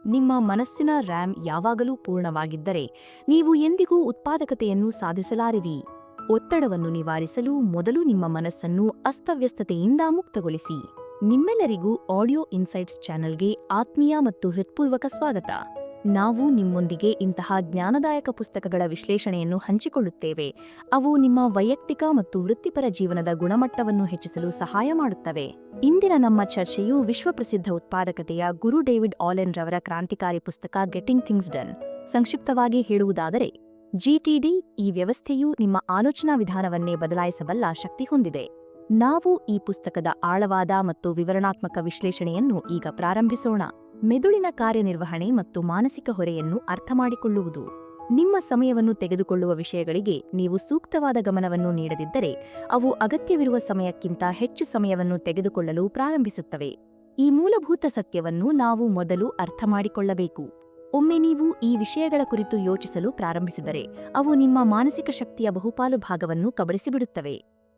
ನಿಮ್ಮ ಮನಸ್ಸಿನ ರ್ಯಾಮ್ ಯಾವಾಗಲೂ ಪೂರ್ಣವಾಗಿದ್ದರೆ ನೀವು ಎಂದಿಗೂ ಉತ್ಪಾದಕತೆಯನ್ನು ಸಾಧಿಸಲಾರಿರಿ. ಒತ್ತಡವನ್ನು ನಿವಾರಿಸಲು ಮೊದಲು ನಿಮ್ಮ ಮನಸ್ಸನ್ನು ಅಸ್ತವ್ಯಸ್ತತೆಯಿಂದ ಮುಕ್ತಗೊಳಿಸಿ. ನಿಮ್ಮೆಲ್ಲರಿಗೂ ಆಡಿಯೋ ಇನ್ಸೈಟ್ಸ್ ಚಾನೆಲ್ಗೆ ಆತ್ಮೀಯ ಮತ್ತು ಹೃತ್ಪೂರ್ವಕ ಸ್ವಾಗತ. ನಾವು ನಿಮ್ಮೊಂದಿಗೆ ಇಂತಹ ಜ್ಞಾನದಾಯಕ ಪುಸ್ತಕಗಳ ವಿಶ್ಲೇಷಣೆಯನ್ನು ಹಂಚಿಕೊಳ್ಳುತ್ತೇವೆ. ಅವು ನಿಮ್ಮ ವೈಯಕ್ತಿಕ ಮತ್ತು ವೃತ್ತಿಪರ ಜೀವನದ ಗುಣಮಟ್ಟವನ್ನು ಹೆಚ್ಚಿಸಲು ಸಹಾಯ ಮಾಡುತ್ತವೆ. ಇಂದಿನ ನಮ್ಮ ಚರ್ಚೆಯು ವಿಶ್ವಪ್ರಸಿದ್ಧ ಉತ್ಪಾದಕತೆಯ ಗುರು ಡೇವಿಡ್ ಆಲೆನ್ ರವರ ಕ್ರಾಂತಿಕಾರಿ ಪುಸ್ತಕ ಗೆಟಿಂಗ್ ಥಿಂಗ್ಸ್ ಡನ್. ಸಂಕ್ಷಿಪ್ತವಾಗಿ ಹೇಳುವುದಾದರೆ, ಜಿಟಿಡಿ ಈ ವ್ಯವಸ್ಥೆಯು ನಿಮ್ಮ ಆಲೋಚನಾ ವಿಧಾನವನ್ನೇ ಬದಲಾಯಿಸಬಲ್ಲ ಶಕ್ತಿ ಹೊಂದಿದೆ. ನಾವು ಈ ಪುಸ್ತಕದ ಆಳವಾದ ಮತ್ತು ವಿವರಣಾತ್ಮಕ ವಿಶ್ಲೇಷಣೆಯನ್ನು ಈಗ ಪ್ರಾರಂಭಿಸೋಣ. ಮೆದುಳಿನ ಕಾರ್ಯನಿರ್ವಹಣೆ ಮತ್ತು ಮಾನಸಿಕ ಹೊರೆಯನ್ನು ಅರ್ಥಮಾಡಿಕೊಳ್ಳುವುದು. ನಿಮ್ಮ ಸಮಯವನ್ನು ತೆಗೆದುಕೊಳ್ಳುವ ವಿಷಯಗಳಿಗೆ ನೀವು ಸೂಕ್ತವಾದ ಗಮನವನ್ನು ನೀಡದಿದ್ದರೆ ಅವು ಅಗತ್ಯವಿರುವ ಸಮಯಕ್ಕಿಂತ ಹೆಚ್ಚು ಸಮಯವನ್ನು ತೆಗೆದುಕೊಳ್ಳಲು ಪ್ರಾರಂಭಿಸುತ್ತವೆ. ಈ ಮೂಲಭೂತ ಸತ್ಯವನ್ನು ನಾವು ಮೊದಲು ಅರ್ಥಮಾಡಿಕೊಳ್ಳಬೇಕು. ಒಮ್ಮೆ ನೀವು ಈ ವಿಷಯಗಳ ಕುರಿತು ಯೋಚಿಸಲು ಪ್ರಾರಂಭಿಸಿದರೆ ಅವು ನಿಮ್ಮ ಮಾನಸಿಕ ಶಕ್ತಿಯ ಬಹುಪಾಲು ಭಾಗವನ್ನು ಕಬಳಿಸಿಬಿಡುತ್ತವೆ.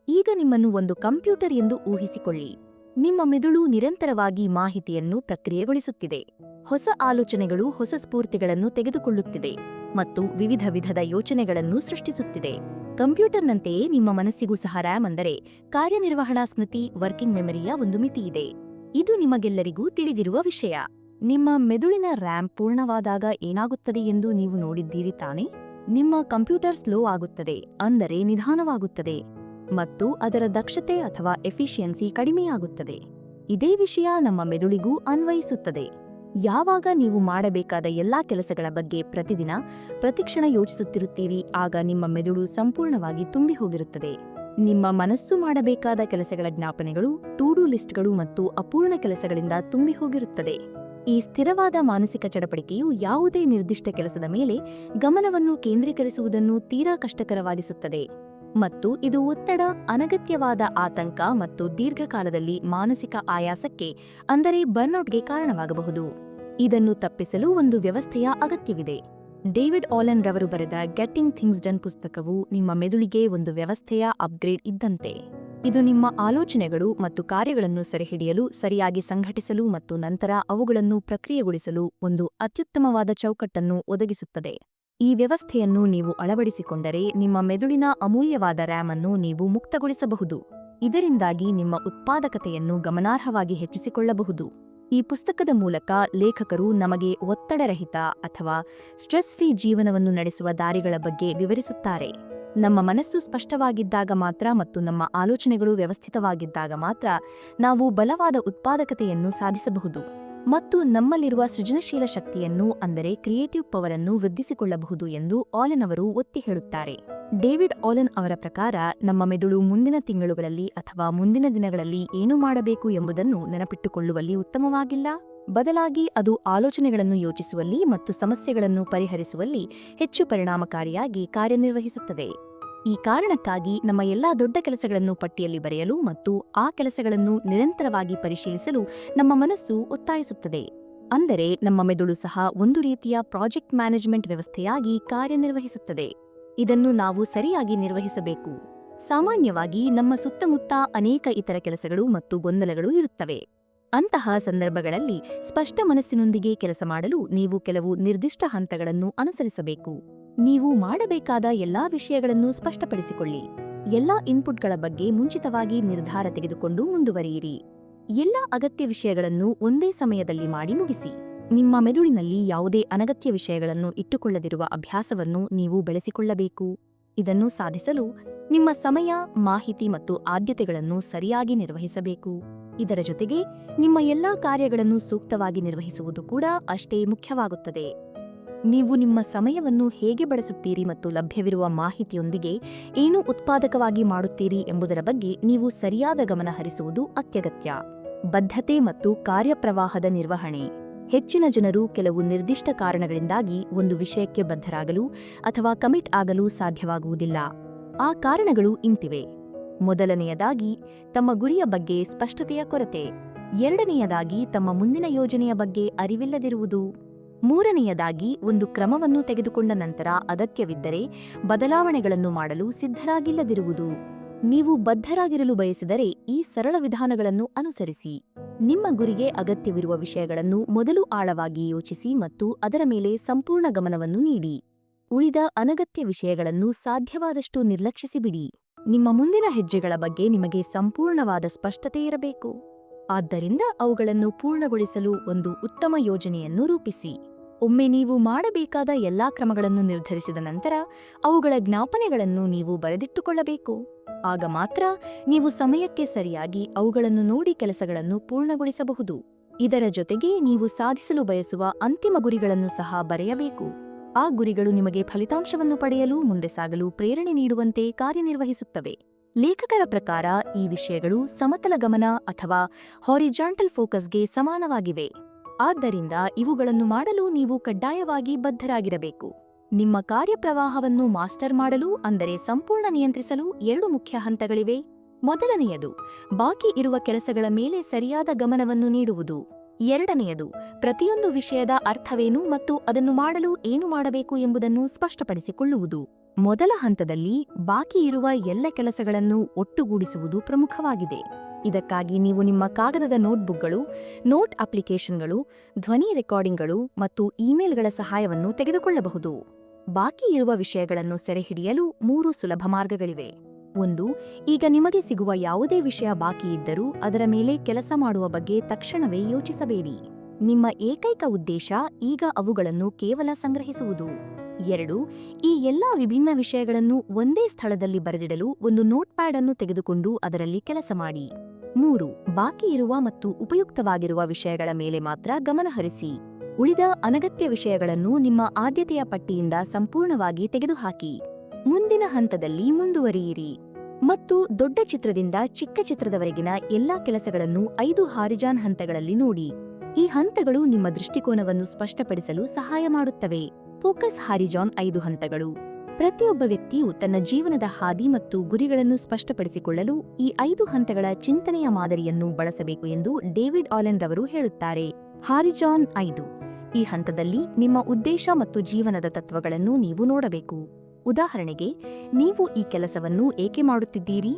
ಈಗ ನಿಮ್ಮನ್ನು ಒಂದು ಕಂಪ್ಯೂಟರ್ ಎಂದು ಊಹಿಸಿಕೊಳ್ಳಿ. ನಿಮ್ಮ ಮೆದುಳು ನಿರಂತರವಾಗಿ ಮಾಹಿತಿಯನ್ನು ಪ್ರಕ್ರಿಯೆಗೊಳಿಸುತ್ತಿದೆ. ಹೊಸ ಆಲೋಚನೆಗಳು ಹೊಸ ಸ್ಫೂರ್ತಿಗಳನ್ನು ತೆಗೆದುಕೊಳ್ಳುತ್ತಿದೆ ಮತ್ತು ವಿವಿಧ ವಿಧದ ಯೋಚನೆಗಳನ್ನು ಸೃಷ್ಟಿಸುತ್ತಿದೆ. ಕಂಪ್ಯೂಟರ್ನಂತೆಯೇ ನಿಮ್ಮ ಮನಸ್ಸಿಗೂ ಸಹ ರ್ಯಾಮ್ ಅಂದರೆ ಕಾರ್ಯನಿರ್ವಹಣಾ ಸ್ಮೃತಿ ವರ್ಕಿಂಗ್ ಮೆಮರಿಯ ಒಂದು ಮಿತಿಯಿದೆ. ಇದು ನಿಮಗೆಲ್ಲರಿಗೂ ತಿಳಿದಿರುವ ವಿಷಯ. ನಿಮ್ಮ ಮೆದುಳಿನ ರ್ಯಾಮ್ ಪೂರ್ಣವಾದಾಗ ಏನಾಗುತ್ತದೆ ಎಂದು ನೀವು ನೋಡಿದ್ದೀರಿ ತಾನೇ? ನಿಮ್ಮ ಕಂಪ್ಯೂಟರ್ ಸ್ಲೋ ಆಗುತ್ತದೆ, ಅಂದರೆ ನಿಧಾನವಾಗುತ್ತದೆ, ಮತ್ತು ಅದರ ದಕ್ಷತೆ ಅಥವಾ ಎಫಿಷಿಯನ್ಸಿ ಕಡಿಮೆಯಾಗುತ್ತದೆ. ಇದೇ ವಿಷಯ ನಮ್ಮ ಮೆದುಳಿಗೂ ಅನ್ವಯಿಸುತ್ತದೆ. ಯಾವಾಗ ನೀವು ಮಾಡಬೇಕಾದ ಎಲ್ಲಾ ಕೆಲಸಗಳ ಬಗ್ಗೆ ಪ್ರತಿದಿನ ಪ್ರತಿಕ್ಷಣ ಯೋಚಿಸುತ್ತಿರುತ್ತೀರಿ, ಆಗ ನಿಮ್ಮ ಮೆದುಳು ಸಂಪೂರ್ಣವಾಗಿ ತುಂಬಿ ಹೋಗಿರುತ್ತದೆ. ನಿಮ್ಮ ಮನಸ್ಸು ಮಾಡಬೇಕಾದ ಕೆಲಸಗಳ ಜ್ಞಾಪನೆಗಳು, ಟೂ ಡೂ ಲಿಸ್ಟ್ಗಳು ಮತ್ತು ಅಪೂರ್ಣ ಕೆಲಸಗಳಿಂದ ತುಂಬಿ ಹೋಗಿರುತ್ತದೆ. ಈ ಸ್ಥಿರವಾದ ಮಾನಸಿಕ ಚಡಪಡಿಕೆಯು ಯಾವುದೇ ನಿರ್ದಿಷ್ಟ ಕೆಲಸದ ಮೇಲೆ ಗಮನವನ್ನು ಕೇಂದ್ರೀಕರಿಸುವುದನ್ನು ತೀರಾ ಕಷ್ಟಕರವಾಗಿಸುತ್ತದೆ ಮತ್ತು ಇದು ಒತ್ತಡ, ಅನಗತ್ಯವಾದ ಆತಂಕ ಮತ್ತು ದೀರ್ಘಕಾಲದಲ್ಲಿ ಮಾನಸಿಕ ಆಯಾಸಕ್ಕೆ ಅಂದರೆ ಬರ್ನ್ಔಟ್ಗೆ ಕಾರಣವಾಗಬಹುದು. ಇದನ್ನು ತಪ್ಪಿಸಲು ಒಂದು ವ್ಯವಸ್ಥೆಯ ಅಗತ್ಯವಿದೆ. ಡೇವಿಡ್ ಆಲೆನ್ ರವರು ಬರೆದ ಗೆಟಿಂಗ್ ಥಿಂಗ್ಸ್ ಡನ್ ಪುಸ್ತಕವು ನಿಮ್ಮ ಮೆದುಳಿಗೆ ಒಂದು ವ್ಯವಸ್ಥೆಯ ಅಪ್ಗ್ರೇಡ್ ಇದ್ದಂತೆ. ಇದು ನಿಮ್ಮ ಆಲೋಚನೆಗಳು ಮತ್ತು ಕಾರ್ಯಗಳನ್ನು ಸೆರೆಹಿಡಿಯಲು, ಸರಿಯಾಗಿ ಸಂಘಟಿಸಲು ಮತ್ತು ನಂತರ ಅವುಗಳನ್ನು ಪ್ರಕ್ರಿಯೆಗೊಳಿಸಲು ಒಂದು ಅತ್ಯುತ್ತಮವಾದ ಚೌಕಟ್ಟನ್ನು ಒದಗಿಸುತ್ತದೆ. ಈ ವ್ಯವಸ್ಥೆಯನ್ನು ನೀವು ಅಳವಡಿಸಿಕೊಂಡರೆ ನಿಮ್ಮ ಮೆದುಳಿನ ಅಮೂಲ್ಯವಾದ ರ್ಯಾಮ್ ಅನ್ನು ನೀವು ಮುಕ್ತಗೊಳಿಸಬಹುದು. ಇದರಿಂದಾಗಿ ನಿಮ್ಮ ಉತ್ಪಾದಕತೆಯನ್ನು ಗಮನಾರ್ಹವಾಗಿ ಹೆಚ್ಚಿಸಿಕೊಳ್ಳಬಹುದು. ಈ ಪುಸ್ತಕದ ಮೂಲಕ ಲೇಖಕರು ನಮಗೆ ಒತ್ತಡರಹಿತ ಅಥವಾ ಸ್ಟ್ರೆಸ್ ಫ್ರೀ ಜೀವನವನ್ನು ನಡೆಸುವ ದಾರಿಗಳ ಬಗ್ಗೆ ವಿವರಿಸುತ್ತಾರೆ. ನಮ್ಮ ಮನಸ್ಸು ಸ್ಪಷ್ಟವಾಗಿದ್ದಾಗ ಮಾತ್ರ ಮತ್ತು ನಮ್ಮ ಆಲೋಚನೆಗಳು ವ್ಯವಸ್ಥಿತವಾಗಿದ್ದಾಗ ಮಾತ್ರ ನಾವು ಬಲವಾದ ಉತ್ಪಾದಕತೆಯನ್ನು ಸಾಧಿಸಬಹುದು ಮತ್ತು ನಮ್ಮಲ್ಲಿರುವ ಸೃಜನಶೀಲ ಶಕ್ತಿಯನ್ನು ಅಂದರೆ ಕ್ರಿಯೇಟಿವ್ ಪವರ್ ಅನ್ನು ವೃದ್ಧಿಸಿಕೊಳ್ಳಬಹುದು ಎಂದು ಆಲೆನ್ ಅವರು ಒತ್ತಿ ಹೇಳುತ್ತಾರೆ. ಡೇವಿಡ್ ಆಲೆನ್ ಅವರ ಪ್ರಕಾರ ನಮ್ಮ ಮೆದುಳು ಮುಂದಿನ ತಿಂಗಳುಗಳಲ್ಲಿ ಅಥವಾ ಮುಂದಿನ ದಿನಗಳಲ್ಲಿ ಏನು ಮಾಡಬೇಕು ಎಂಬುದನ್ನು ನೆನಪಿಟ್ಟುಕೊಳ್ಳುವಲ್ಲಿ ಉತ್ತಮವಾಗಿಲ್ಲ. ಬದಲಾಗಿ ಅದು ಆಲೋಚನೆಗಳನ್ನು ಯೋಚಿಸುವಲ್ಲಿ ಮತ್ತು ಸಮಸ್ಯೆಗಳನ್ನು ಪರಿಹರಿಸುವಲ್ಲಿ ಹೆಚ್ಚು ಪರಿಣಾಮಕಾರಿಯಾಗಿ ಕಾರ್ಯನಿರ್ವಹಿಸುತ್ತದೆ. ಈ ಕಾರಣಕ್ಕಾಗಿ ನಮ್ಮ ಎಲ್ಲಾ ದೊಡ್ಡ ಕೆಲಸಗಳನ್ನು ಪಟ್ಟಿಯಲ್ಲಿ ಬರೆಯಲು ಮತ್ತು ಆ ಕೆಲಸಗಳನ್ನು ನಿರಂತರವಾಗಿ ಪರಿಶೀಲಿಸಲು ನಮ್ಮ ಮನಸ್ಸು ಒತ್ತಾಯಿಸುತ್ತದೆ. ಅಂದರೆ ನಮ್ಮ ಮೆದುಳು ಸಹ ಒಂದು ರೀತಿಯ ಪ್ರಾಜೆಕ್ಟ್ ಮ್ಯಾನೇಜ್ಮೆಂಟ್ ವ್ಯವಸ್ಥೆಯಾಗಿ ಕಾರ್ಯನಿರ್ವಹಿಸುತ್ತದೆ. ಇದನ್ನು ನಾವು ಸರಿಯಾಗಿ ನಿರ್ವಹಿಸಬೇಕು. ಸಾಮಾನ್ಯವಾಗಿ ನಮ್ಮ ಸುತ್ತಮುತ್ತ ಅನೇಕ ಇತರ ಕೆಲಸಗಳು ಮತ್ತು ಗೊಂದಲಗಳು ಇರುತ್ತವೆ. ಅಂತಹ ಸಂದರ್ಭಗಳಲ್ಲಿ ಸ್ಪಷ್ಟ ಮನಸ್ಸಿನೊಂದಿಗೆ ಕೆಲಸ ಮಾಡಲು ನೀವು ಕೆಲವು ನಿರ್ದಿಷ್ಟ ಹಂತಗಳನ್ನು ಅನುಸರಿಸಬೇಕು. ನೀವು ಮಾಡಬೇಕಾದ ಎಲ್ಲಾ ವಿಷಯಗಳನ್ನು ಸ್ಪಷ್ಟಪಡಿಸಿಕೊಳ್ಳಿ. ಎಲ್ಲಾ ಇನ್ಪುಟ್ಗಳ ಬಗ್ಗೆ ಮುಂಚಿತವಾಗಿ ನಿರ್ಧಾರ ತೆಗೆದುಕೊಂಡು ಮುಂದುವರಿಯಿರಿ. ಎಲ್ಲಾ ಅಗತ್ಯ ವಿಷಯಗಳನ್ನು ಒಂದೇ ಸಮಯದಲ್ಲಿ ಮಾಡಿ ಮುಗಿಸಿ. ನಿಮ್ಮ ಮೆದುಳಿನಲ್ಲಿ ಯಾವುದೇ ಅನಗತ್ಯ ವಿಷಯಗಳನ್ನು ಇಟ್ಟುಕೊಳ್ಳದಿರುವ ಅಭ್ಯಾಸವನ್ನು ನೀವು ಬೆಳೆಸಿಕೊಳ್ಳಬೇಕು. ಇದನ್ನು ಸಾಧಿಸಲು ನಿಮ್ಮ ಸಮಯ, ಮಾಹಿತಿ ಮತ್ತು ಆದ್ಯತೆಗಳನ್ನು ಸರಿಯಾಗಿ ನಿರ್ವಹಿಸಬೇಕು. ಇದರ ಜೊತೆಗೆ ನಿಮ್ಮ ಎಲ್ಲಾ ಕಾರ್ಯಗಳನ್ನು ಸೂಕ್ತವಾಗಿ ನಿರ್ವಹಿಸುವುದು ಕೂಡ ಅಷ್ಟೇ ಮುಖ್ಯವಾಗುತ್ತದೆ. ನೀವು ನಿಮ್ಮ ಸಮಯವನ್ನು ಹೇಗೆ ಬಳಸುತ್ತೀರಿ ಮತ್ತು ಲಭ್ಯವಿರುವ ಮಾಹಿತಿಯೊಂದಿಗೆ ಏನು ಉತ್ಪಾದಕವಾಗಿ ಮಾಡುತ್ತೀರಿ ಎಂಬುದರ ಬಗ್ಗೆ ನೀವು ಸರಿಯಾದ ಗಮನ ಹರಿಸುವುದು ಅತ್ಯಗತ್ಯ. ಬದ್ಧತೆ ಮತ್ತು ಕಾರ್ಯಪ್ರವಾಹದ ನಿರ್ವಹಣೆ. ಹೆಚ್ಚಿನ ಜನರು ಕೆಲವು ನಿರ್ದಿಷ್ಟ ಕಾರಣಗಳಿಂದಾಗಿ ಒಂದು ವಿಷಯಕ್ಕೆ ಬದ್ಧರಾಗಲು ಅಥವಾ ಕಮಿಟ್ ಆಗಲು ಸಾಧ್ಯವಾಗುವುದಿಲ್ಲ. ಆ ಕಾರಣಗಳು ಇಂತಿವೆ. ಮೊದಲನೆಯದಾಗಿ, ತಮ್ಮ ಗುರಿಯ ಬಗ್ಗೆ ಸ್ಪಷ್ಟತೆಯ ಕೊರತೆ. ಎರಡನೆಯದಾಗಿ, ತಮ್ಮ ಮುಂದಿನ ಯೋಜನೆಯ ಬಗ್ಗೆ ಅರಿವಿಲ್ಲದಿರುವುದು. ಮೂರನೆಯದಾಗಿ, ಒಂದು ಕ್ರಮವನ್ನು ತೆಗೆದುಕೊಂಡ ನಂತರ ಅಗತ್ಯವಿದ್ದರೆ ಬದಲಾವಣೆಗಳನ್ನು ಮಾಡಲು ಸಿದ್ಧರಾಗಿಲ್ಲದಿರುವುದು. ನೀವು ಬದ್ಧರಾಗಿರಲು ಬಯಸಿದರೆ ಈ ಸರಳ ವಿಧಾನಗಳನ್ನು ಅನುಸರಿಸಿ. ನಿಮ್ಮ ಗುರಿಗೆ ಅಗತ್ಯವಿರುವ ವಿಷಯಗಳನ್ನು ಮೊದಲು ಆಳವಾಗಿ ಯೋಚಿಸಿ ಮತ್ತು ಅದರ ಮೇಲೆ ಸಂಪೂರ್ಣ ಗಮನವನ್ನು ನೀಡಿ. ಉಳಿದ ಅನಗತ್ಯ ವಿಷಯಗಳನ್ನು ಸಾಧ್ಯವಾದಷ್ಟು ನಿರ್ಲಕ್ಷಿಸಿಬಿಡಿ. ನಿಮ್ಮ ಮುಂದಿನ ಹೆಜ್ಜೆಗಳ ಬಗ್ಗೆ ನಿಮಗೆ ಸಂಪೂರ್ಣವಾದ ಸ್ಪಷ್ಟತೆ ಇರಬೇಕು. ಆದ್ದರಿಂದ ಅವುಗಳನ್ನು ಪೂರ್ಣಗೊಳಿಸಲು ಒಂದು ಉತ್ತಮ ಯೋಜನೆಯನ್ನು ರೂಪಿಸಿ. ಒಮ್ಮೆ ನೀವು ಮಾಡಬೇಕಾದ ಎಲ್ಲಾ ಕ್ರಮಗಳನ್ನು ನಿರ್ಧರಿಸಿದ ನಂತರ ಅವುಗಳ ಜ್ಞಾಪನೆಗಳನ್ನು ನೀವು ಬರೆದಿಟ್ಟುಕೊಳ್ಳಬೇಕು. ಆಗ ಮಾತ್ರ ನೀವು ಸಮಯಕ್ಕೆ ಸರಿಯಾಗಿ ಅವುಗಳನ್ನು ನೋಡಿ ಕೆಲಸಗಳನ್ನು ಪೂರ್ಣಗೊಳಿಸಬಹುದು. ಇದರ ಜೊತೆಗೆ ನೀವು ಸಾಧಿಸಲು ಬಯಸುವ ಅಂತಿಮ ಗುರಿಗಳನ್ನು ಸಹ ಬರೆಯಬೇಕು. ಆ ಗುರಿಗಳು ನಿಮಗೆ ಫಲಿತಾಂಶವನ್ನು ಪಡೆಯಲು ಮುಂದೆ ಸಾಗಲು ಪ್ರೇರಣೆ ನೀಡುವಂತೆ ಕಾರ್ಯನಿರ್ವಹಿಸುತ್ತವೆ. ಲೇಖಕರ ಪ್ರಕಾರ ಈ ವಿಷಯಗಳು ಸಮತಲ ಗಮನ ಅಥವಾ ಹಾರಿಜಾಂಟಲ್ ಫೋಕಸ್ಗೆ ಸಮಾನವಾಗಿವೆ. ಆದ್ದರಿಂದ ಇವುಗಳನ್ನು ಮಾಡಲು ನೀವು ಕಡ್ಡಾಯವಾಗಿ ಬದ್ಧರಾಗಿರಬೇಕು. ನಿಮ್ಮ ಕಾರ್ಯಪ್ರವಾಹವನ್ನು ಮಾಸ್ಟರ್ ಮಾಡಲು ಅಂದರೆ ಸಂಪೂರ್ಣ ನಿಯಂತ್ರಿಸಲು 2 ಮುಖ್ಯ ಹಂತಗಳಿವೆ. ಮೊದಲನೆಯದು ಬಾಕಿ ಇರುವ ಕೆಲಸಗಳ ಮೇಲೆ ಸರಿಯಾದ ಗಮನವನ್ನು ನೀಡುವುದು. ಎರಡನೆಯದು ಪ್ರತಿಯೊಂದು ವಿಷಯದ ಅರ್ಥವೇನು ಮತ್ತು ಅದನ್ನು ಮಾಡಲು ಏನು ಮಾಡಬೇಕು ಎಂಬುದನ್ನು ಸ್ಪಷ್ಟಪಡಿಸಿಕೊಳ್ಳುವುದು. ಮೊದಲ ಹಂತದಲ್ಲಿ ಬಾಕಿ ಇರುವ ಎಲ್ಲ ಕೆಲಸಗಳನ್ನು ಒಟ್ಟುಗೂಡಿಸುವುದು ಪ್ರಮುಖವಾಗಿದೆ. ಇದಕ್ಕಾಗಿ ನೀವು ನಿಮ್ಮ ಕಾಗದದ ನೋಟ್ಬುಕ್ಗಳು, ನೋಟ್ ಅಪ್ಲಿಕೇಶನ್ಗಳು, ಧ್ವನಿ ರೆಕಾರ್ಡಿಂಗ್ಗಳು ಮತ್ತು ಇಮೇಲ್ಗಳ ಸಹಾಯವನ್ನು ತೆಗೆದುಕೊಳ್ಳಬಹುದು. ಬಾಕಿ ಇರುವ ವಿಷಯಗಳನ್ನು ಸೆರೆಹಿಡಿಯಲು 3 ಸುಲಭ ಮಾರ್ಗಗಳಿವೆ. 1. ಈಗ ನಿಮಗೆ ಸಿಗುವ ಯಾವುದೇ ವಿಷಯ ಬಾಕಿ ಇದ್ದರೂ ಅದರ ಮೇಲೆ ಕೆಲಸ ಮಾಡುವ ಬಗ್ಗೆ ತಕ್ಷಣವೇ ಯೋಚಿಸಬೇಡಿ. ನಿಮ್ಮ ಏಕೈಕ ಉದ್ದೇಶ ಈಗ ಅವುಗಳನ್ನು ಕೇವಲ ಸಂಗ್ರಹಿಸುವುದು. 2. ಈ ಎಲ್ಲಾ ವಿಭಿನ್ನ ವಿಷಯಗಳನ್ನು ಒಂದೇ ಸ್ಥಳದಲ್ಲಿ ಬರೆದಿಡಲು ಒಂದು ನೋಟ್ಪ್ಯಾಡ್ ಅನ್ನು ತೆಗೆದುಕೊಂಡು ಅದರಲ್ಲಿ ಕೆಲಸ ಮಾಡಿ. 3. ಬಾಕಿ ಇರುವ ಮತ್ತು ಉಪಯುಕ್ತವಾಗಿರುವ ವಿಷಯಗಳ ಮೇಲೆ ಮಾತ್ರ ಗಮನಹರಿಸಿ. ಉಳಿದ ಅನಗತ್ಯ ವಿಷಯಗಳನ್ನು ನಿಮ್ಮ ಆದ್ಯತೆಯ ಪಟ್ಟಿಯಿಂದ ಸಂಪೂರ್ಣವಾಗಿ ತೆಗೆದುಹಾಕಿ. ಮುಂದಿನ ಹಂತದಲ್ಲಿ ಮುಂದುವರಿಯಿರಿ ಮತ್ತು ದೊಡ್ಡ ಚಿತ್ರದಿಂದ ಚಿಕ್ಕ ಚಿತ್ರದವರೆಗಿನ ಎಲ್ಲಾ ಕೆಲಸಗಳನ್ನು 5 ಹಾರಿಜಾನ್ ಹಂತಗಳಲ್ಲಿ ನೋಡಿ. ಈ ಹಂತಗಳು ನಿಮ್ಮ ದೃಷ್ಟಿಕೋನವನ್ನು ಸ್ಪಷ್ಟಪಡಿಸಲು ಸಹಾಯ ಮಾಡುತ್ತವೆ. ಫೋಕಸ್ ಹಾರಿಜಾನ್ 5 ಹಂತಗಳು. ಪ್ರತಿಯೊಬ್ಬ ವ್ಯಕ್ತಿಯು ತನ್ನ ಜೀವನದ ಹಾದಿ ಮತ್ತು ಗುರಿಗಳನ್ನು ಸ್ಪಷ್ಟಪಡಿಸಿಕೊಳ್ಳಲು ಈ 5 ಹಂತಗಳ ಚಿಂತನೆಯ ಮಾದರಿಯನ್ನು ಬಳಸಬೇಕು ಎಂದು ಡೇವಿಡ್ ಆಲೆನ್ ರವರು ಹೇಳುತ್ತಾರೆ. ಹಾರಿಜಾನ್ 5. ಈ ಹಂತದಲ್ಲಿ ನಿಮ್ಮ ಉದ್ದೇಶ ಮತ್ತು ಜೀವನದ ತತ್ವಗಳನ್ನು ನೀವು ನೋಡಬೇಕು. ಉದಾಹರಣೆಗೆ, ನೀವು ಈ ಕೆಲಸವನ್ನು ಏಕೆ ಮಾಡುತ್ತಿದ್ದೀರಿ?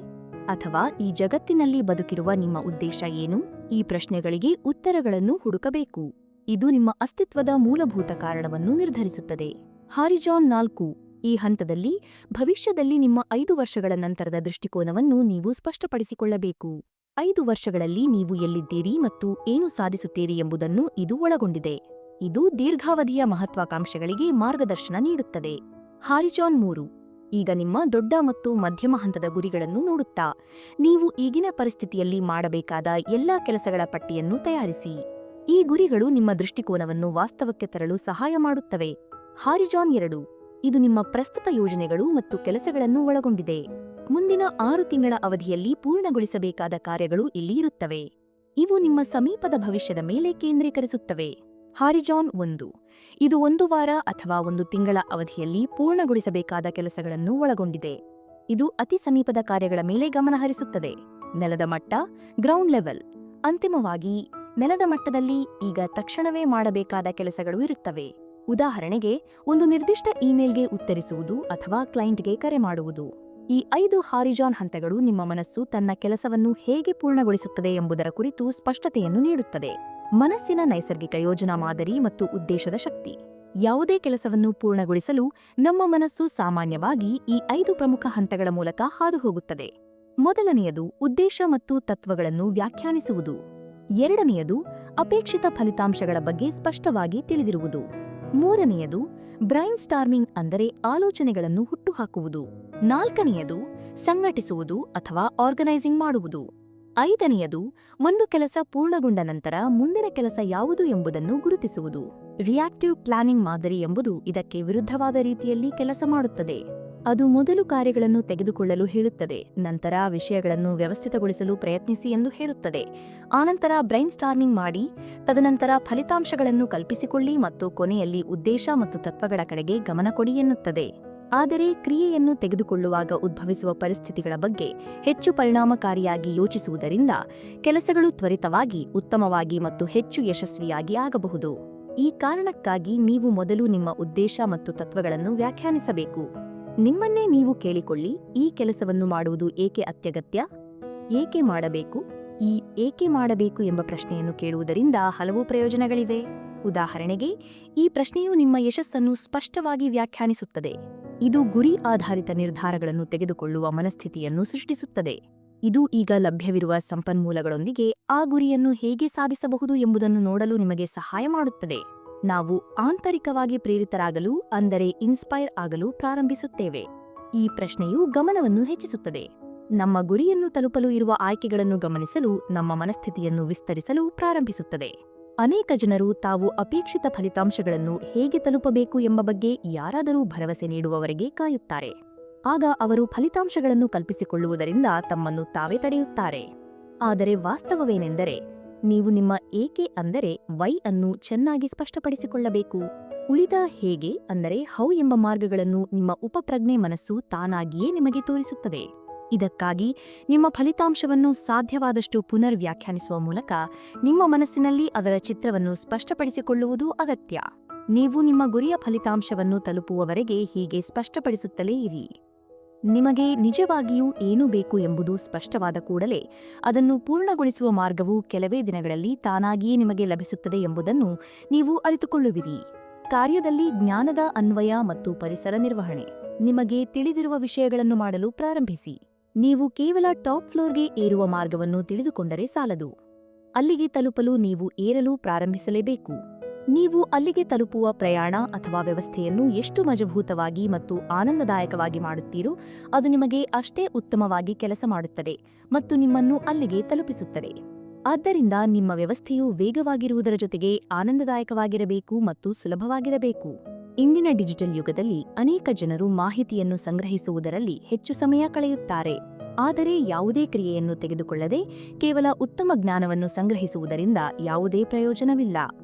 ಅಥವಾ ಈ ಜಗತ್ತಿನಲ್ಲಿ ಬದುಕಿರುವ ನಿಮ್ಮ ಉದ್ದೇಶ ಏನು? ಈ ಪ್ರಶ್ನೆಗಳಿಗೆ ಉತ್ತರಗಳನ್ನು ಹುಡುಕಬೇಕು. ಇದು ನಿಮ್ಮ ಅಸ್ತಿತ್ವದ ಮೂಲಭೂತ ಕಾರಣವನ್ನು ನಿರ್ಧರಿಸುತ್ತದೆ. ಹಾರಿಜಾನ್ 4. ಈ ಹಂತದಲ್ಲಿ ಭವಿಷ್ಯದಲ್ಲಿ ನಿಮ್ಮ 5 ವರ್ಷಗಳ ನಂತರದ ದೃಷ್ಟಿಕೋನವನ್ನು ನೀವು ಸ್ಪಷ್ಟಪಡಿಸಿಕೊಳ್ಳಬೇಕು. 5 ವರ್ಷಗಳಲ್ಲಿ ನೀವು ಎಲ್ಲಿದ್ದೀರಿ ಮತ್ತು ಏನು ಸಾಧಿಸುತ್ತೀರಿ ಎಂಬುದನ್ನು ಇದು ಒಳಗೊಂಡಿದೆ. ಇದು ದೀರ್ಘಾವಧಿಯ ಮಹತ್ವಾಕಾಂಕ್ಷೆಗಳಿಗೆ ಮಾರ್ಗದರ್ಶನ ನೀಡುತ್ತದೆ. ಹಾರಿಜಾನ್ 3. ಈಗ ನಿಮ್ಮ ದೊಡ್ಡ ಮತ್ತು ಮಧ್ಯಮ ಹಂತದ ಗುರಿಗಳನ್ನು ನೋಡುತ್ತಾ, ನೀವು ಈಗಿನ ಪರಿಸ್ಥಿತಿಯಲ್ಲಿ ಮಾಡಬೇಕಾದ ಎಲ್ಲಾ ಕೆಲಸಗಳ ಪಟ್ಟಿಯನ್ನು ತಯಾರಿಸಿ. ಈ ಗುರಿಗಳು ನಿಮ್ಮ ದೃಷ್ಟಿಕೋನವನ್ನು ವಾಸ್ತವಕ್ಕೆ ತರಲು ಸಹಾಯ ಮಾಡುತ್ತವೆ. ಹಾರಿಜಾನ್ 2. ಇದು ನಿಮ್ಮ ಪ್ರಸ್ತುತ ಯೋಜನೆಗಳು ಮತ್ತು ಕೆಲಸಗಳನ್ನು ಒಳಗೊಂಡಿದೆ. ಮುಂದಿನ 6 ತಿಂಗಳ ಅವಧಿಯಲ್ಲಿ ಪೂರ್ಣಗೊಳಿಸಬೇಕಾದ ಕಾರ್ಯಗಳು ಇಲ್ಲಿ ಇರುತ್ತವೆ. ಇವು ನಿಮ್ಮ ಸಮೀಪದ ಭವಿಷ್ಯದ ಮೇಲೆ ಕೇಂದ್ರೀಕರಿಸುತ್ತವೆ. ಹಾರಿಜಾನ್ 1. ಇದು 1 ವಾರ ಅಥವಾ 1 ತಿಂಗಳ ಅವಧಿಯಲ್ಲಿ ಪೂರ್ಣಗೊಳಿಸಬೇಕಾದ ಕೆಲಸಗಳನ್ನು ಒಳಗೊಂಡಿದೆ. ಇದು ಅತಿ ಸಮೀಪದ ಕಾರ್ಯಗಳ ಮೇಲೆ ಗಮನಹರಿಸುತ್ತದೆ. ನೆಲದ ಮಟ್ಟ, ಗ್ರೌಂಡ್ ಲೆವೆಲ್. ಅಂತಿಮವಾಗಿ, ನೆಲದ ಮಟ್ಟದಲ್ಲಿ ಈಗ ತಕ್ಷಣವೇ ಮಾಡಬೇಕಾದ ಕೆಲಸಗಳು ಇರುತ್ತವೆ. ಉದಾಹರಣೆಗೆ, ಒಂದು ನಿರ್ದಿಷ್ಟ ಇಮೇಲ್ಗೆ ಉತ್ತರಿಸುವುದು ಅಥವಾ ಕ್ಲೈಂಟ್ಗೆ ಕರೆ ಮಾಡುವುದು. ಈ 5 ಹಾರಿಜಾನ್ ಹಂತಗಳು ನಿಮ್ಮ ಮನಸ್ಸು ತನ್ನ ಕೆಲಸವನ್ನು ಹೇಗೆ ಪೂರ್ಣಗೊಳಿಸುತ್ತದೆ ಎಂಬುದರ ಕುರಿತು ಸ್ಪಷ್ಟತೆಯನ್ನು ನೀಡುತ್ತದೆ. ಮನಸ್ಸಿನ ನೈಸರ್ಗಿಕ ಯೋಜನಾ ಮಾದರಿ ಮತ್ತು ಉದ್ದೇಶದ ಶಕ್ತಿ. ಯಾವುದೇ ಕೆಲಸವನ್ನು ಪೂರ್ಣಗೊಳಿಸಲು ನಮ್ಮ ಮನಸ್ಸು ಸಾಮಾನ್ಯವಾಗಿ ಈ 5 ಪ್ರಮುಖ ಹಂತಗಳ ಮೂಲಕ ಹಾದುಹೋಗುತ್ತದೆ. ಮೊದಲನೆಯದು ಉದ್ದೇಶ ಮತ್ತು ತತ್ವಗಳನ್ನು ವ್ಯಾಖ್ಯಾನಿಸುವುದು. ಎರಡನೆಯದು ಅಪೇಕ್ಷಿತ ಫಲಿತಾಂಶಗಳ ಬಗ್ಗೆ ಸ್ಪಷ್ಟವಾಗಿ ತಿಳಿದಿರುವುದು. ಮೂರನೆಯದು ಬ್ರೈನ್ ಸ್ಟಾರ್ಮಿಂಗ್ ಅಂದರೆ ಆಲೋಚನೆಗಳನ್ನು ಹುಟ್ಟುಹಾಕುವುದು. ನಾಲ್ಕನೆಯದು ಸಂಘಟಿಸುವುದು ಅಥವಾ ಆರ್ಗನೈಸಿಂಗ್ ಮಾಡುವುದು. ಐದನೆಯದು ಒಂದು ಕೆಲಸ ಪೂರ್ಣಗೊಂಡ ನಂತರ ಮುಂದಿನ ಕೆಲಸ ಯಾವುದು ಎಂಬುದನ್ನು ಗುರುತಿಸುವುದು. ರಿಯಾಕ್ಟಿವ್ ಪ್ಲಾನಿಂಗ್ ಮಾದರಿ ಎಂಬುದು ಇದಕ್ಕೆ ವಿರುದ್ಧವಾದ ರೀತಿಯಲ್ಲಿ ಕೆಲಸ ಮಾಡುತ್ತದೆ. ಅದು ಮೊದಲು ಕಾರ್ಯಗಳನ್ನು ತೆಗೆದುಕೊಳ್ಳಲು ಹೇಳುತ್ತದೆ, ನಂತರ ವಿಷಯಗಳನ್ನು ವ್ಯವಸ್ಥಿತಗೊಳಿಸಲು ಪ್ರಯತ್ನಿಸಿ ಎಂದು ಹೇಳುತ್ತದೆ. ಆನಂತರ ಬ್ರೈನ್ ಸ್ಟಾರ್ಮಿಂಗ್ ಮಾಡಿ, ತದನಂತರ ಫಲಿತಾಂಶಗಳನ್ನು ಕಲ್ಪಿಸಿಕೊಳ್ಳಿ ಮತ್ತು ಕೊನೆಯಲ್ಲಿ ಉದ್ದೇಶ ಮತ್ತು ತತ್ವಗಳ ಕಡೆಗೆ ಗಮನ ಕೊಡಿ ಎನ್ನುತ್ತದೆ. ಆದರೆ ಕ್ರಿಯೆಯನ್ನು ತೆಗೆದುಕೊಳ್ಳುವಾಗ ಉದ್ಭವಿಸುವ ಪರಿಸ್ಥಿತಿಗಳ ಬಗ್ಗೆ ಹೆಚ್ಚು ಪರಿಣಾಮಕಾರಿಯಾಗಿ ಯೋಚಿಸುವುದರಿಂದ ಕೆಲಸಗಳು ತ್ವರಿತವಾಗಿ, ಉತ್ತಮವಾಗಿ ಮತ್ತು ಹೆಚ್ಚು ಯಶಸ್ವಿಯಾಗಿ ಆಗಬಹುದು. ಈ ಕಾರಣಕ್ಕಾಗಿ ನೀವು ಮೊದಲು ನಿಮ್ಮ ಉದ್ದೇಶ ಮತ್ತು ತತ್ವಗಳನ್ನು ವ್ಯಾಖ್ಯಾನಿಸಬೇಕು. ನಿಮ್ಮನ್ನೇ ನೀವು ಕೇಳಿಕೊಳ್ಳಿ, ಈ ಕೆಲಸವನ್ನು ಮಾಡುವುದು ಏಕೆ ಅತ್ಯಗತ್ಯ? ಏಕೆ ಮಾಡಬೇಕು? ಈ ಏಕೆ ಮಾಡಬೇಕು ಎಂಬ ಪ್ರಶ್ನೆಯನ್ನು ಕೇಳುವುದರಿಂದ ಹಲವು ಪ್ರಯೋಜನಗಳಿವೆ. ಉದಾಹರಣೆಗೆ, ಈ ಪ್ರಶ್ನೆಯು ನಿಮ್ಮ ಯಶಸ್ಸನ್ನು ಸ್ಪಷ್ಟವಾಗಿ ವ್ಯಾಖ್ಯಾನಿಸುತ್ತದೆ. ಇದು ಗುರಿ ಆಧಾರಿತ ನಿರ್ಧಾರಗಳನ್ನು ತೆಗೆದುಕೊಳ್ಳುವ ಮನಸ್ಥಿತಿಯನ್ನು ಸೃಷ್ಟಿಸುತ್ತದೆ. ಇದು ಈಗ ಲಭ್ಯವಿರುವ ಸಂಪನ್ಮೂಲಗಳೊಂದಿಗೆ ಆ ಗುರಿಯನ್ನು ಹೇಗೆ ಸಾಧಿಸಬಹುದು ಎಂಬುದನ್ನು ನೋಡಲು ನಿಮಗೆ ಸಹಾಯ ಮಾಡುತ್ತದೆ. ನಾವು ಆಂತರಿಕವಾಗಿ ಪ್ರೇರಿತರಾಗಲು, ಅಂದರೆ ಇನ್ಸ್ಪೈರ್ ಆಗಲು ಪ್ರಾರಂಭಿಸುತ್ತೇವೆ. ಈ ಪ್ರಶ್ನೆಯು ಗಮನವನ್ನು ಹೆಚ್ಚಿಸುತ್ತದೆ. ನಮ್ಮ ಗುರಿಯನ್ನು ತಲುಪಲು ಇರುವ ಆಯ್ಕೆಗಳನ್ನು ಗಮನಿಸಲು ನಮ್ಮ ಮನಸ್ಥಿತಿಯನ್ನು ವಿಸ್ತರಿಸಲು ಪ್ರಾರಂಭಿಸುತ್ತದೆ. ಅನೇಕ ಜನರು ತಾವು ಅಪೇಕ್ಷಿತ ಫಲಿತಾಂಶಗಳನ್ನು ಹೇಗೆ ತಲುಪಬೇಕು ಎಂಬ ಬಗ್ಗೆ ಯಾರಾದರೂ ಭರವಸೆ ನೀಡುವವರೆಗೆ ಕಾಯುತ್ತಾರೆ. ಆಗ ಅವರು ಫಲಿತಾಂಶಗಳನ್ನು ಕಲ್ಪಿಸಿಕೊಳ್ಳುವುದರಿಂದ ತಮ್ಮನ್ನು ತಾವೇ ತಡೆಯುತ್ತಾರೆ. ಆದರೆ ವಾಸ್ತವವೇನೆಂದರೆ, ನೀವು ನಿಮ್ಮ ಏಕೆ ಅಂದರೆ ವೈ ಅನ್ನು ಚೆನ್ನಾಗಿ ಸ್ಪಷ್ಟಪಡಿಸಿಕೊಳ್ಳಬೇಕು. ಉಳಿದ ಹೇಗೆ ಅಂದರೆ ಹೌ ಎಂಬ ಮಾರ್ಗಗಳನ್ನು ನಿಮ್ಮ ಉಪಪ್ರಜ್ಞೆ ಮನಸ್ಸು ತಾನಾಗಿಯೇ ನಿಮಗೆ ತೋರಿಸುತ್ತದೆ. ಇದಕ್ಕಾಗಿ ನಿಮ್ಮ ಫಲಿತಾಂಶವನ್ನು ಸಾಧ್ಯವಾದಷ್ಟು ಪುನರ್ ವ್ಯಾಖ್ಯಾನಿಸುವ ಮೂಲಕ ನಿಮ್ಮ ಮನಸ್ಸಿನಲ್ಲಿ ಅದರ ಚಿತ್ರವನ್ನು ಸ್ಪಷ್ಟಪಡಿಸಿಕೊಳ್ಳುವುದು ಅಗತ್ಯ. ನೀವು ನಿಮ್ಮ ಗುರಿಯ ಫಲಿತಾಂಶವನ್ನು ತಲುಪುವವರೆಗೆ ಹೀಗೆ ಸ್ಪಷ್ಟಪಡಿಸುತ್ತಲೇ ಇರಿ. ನಿಮಗೆ ನಿಜವಾಗಿಯೂ ಏನು ಬೇಕು ಎಂಬುದು ಸ್ಪಷ್ಟವಾದ ಕೂಡಲೇ ಅದನ್ನು ಪೂರ್ಣಗೊಳಿಸುವ ಮಾರ್ಗವು ಕೆಲವೇ ದಿನಗಳಲ್ಲಿ ತಾನಾಗಿಯೇ ನಿಮಗೆ ಲಭಿಸುತ್ತದೆ ಎಂಬುದನ್ನು ನೀವು ಅರಿತುಕೊಳ್ಳುವಿರಿ. ಕಾರ್ಯದಲ್ಲಿ ಜ್ಞಾನದ ಅನ್ವಯ ಮತ್ತು ಪರಿಸರ ನಿರ್ವಹಣೆ. ನಿಮಗೆ ತಿಳಿದಿರುವ ವಿಷಯಗಳನ್ನು ಮಾಡಲು ಪ್ರಾರಂಭಿಸಿ. ನೀವು ಕೇವಲ ಟಾಪ್ ಫ್ಲೋರ್ಗೆ ಏರುವ ಮಾರ್ಗವನ್ನು ತಿಳಿದುಕೊಂಡರೆ ಸಾಲದು. ಅಲ್ಲಿಗೆ ತಲುಪಲು ನೀವು ಏರಲು ಪ್ರಾರಂಭಿಸಲೇಬೇಕು. ನೀವು ಅಲ್ಲಿಗೆ ತಲುಪುವ ಪ್ರಯಾಣ ಅಥವಾ ವ್ಯವಸ್ಥೆಯನ್ನು ಎಷ್ಟು ಮಜಬೂತವಾಗಿ ಮತ್ತು ಆನಂದದಾಯಕವಾಗಿ ಮಾಡುತ್ತೀರೋ ಅದು ನಿಮಗೆ ಅಷ್ಟೇ ಉತ್ತಮವಾಗಿ ಕೆಲಸ ಮಾಡುತ್ತದೆ ಮತ್ತು ನಿಮ್ಮನ್ನು ಅಲ್ಲಿಗೆ ತಲುಪಿಸುತ್ತದೆ. ಆದ್ದರಿಂದ ನಿಮ್ಮ ವ್ಯವಸ್ಥೆಯು ವೇಗವಾಗಿರುವುದರ ಜೊತೆಗೆ ಆನಂದದಾಯಕವಾಗಿರಬೇಕು ಮತ್ತು ಸುಲಭವಾಗಿರಬೇಕು. ಇಂದಿನ ಡಿಜಿಟಲ್ ಯುಗದಲ್ಲಿ ಅನೇಕ ಜನರು ಮಾಹಿತಿಯನ್ನು ಸಂಗ್ರಹಿಸುವುದರಲ್ಲಿ ಹೆಚ್ಚು ಸಮಯ ಕಳೆಯುತ್ತಾರೆ. ಆದರೆ ಯಾವುದೇ ಕ್ರಿಯೆಯನ್ನು ತೆಗೆದುಕೊಳ್ಳದೆ ಕೇವಲ ಉತ್ತಮ ಜ್ಞಾನವನ್ನು ಸಂಗ್ರಹಿಸುವುದರಿಂದ ಯಾವುದೇ ಪ್ರಯೋಜನವಿಲ್ಲ.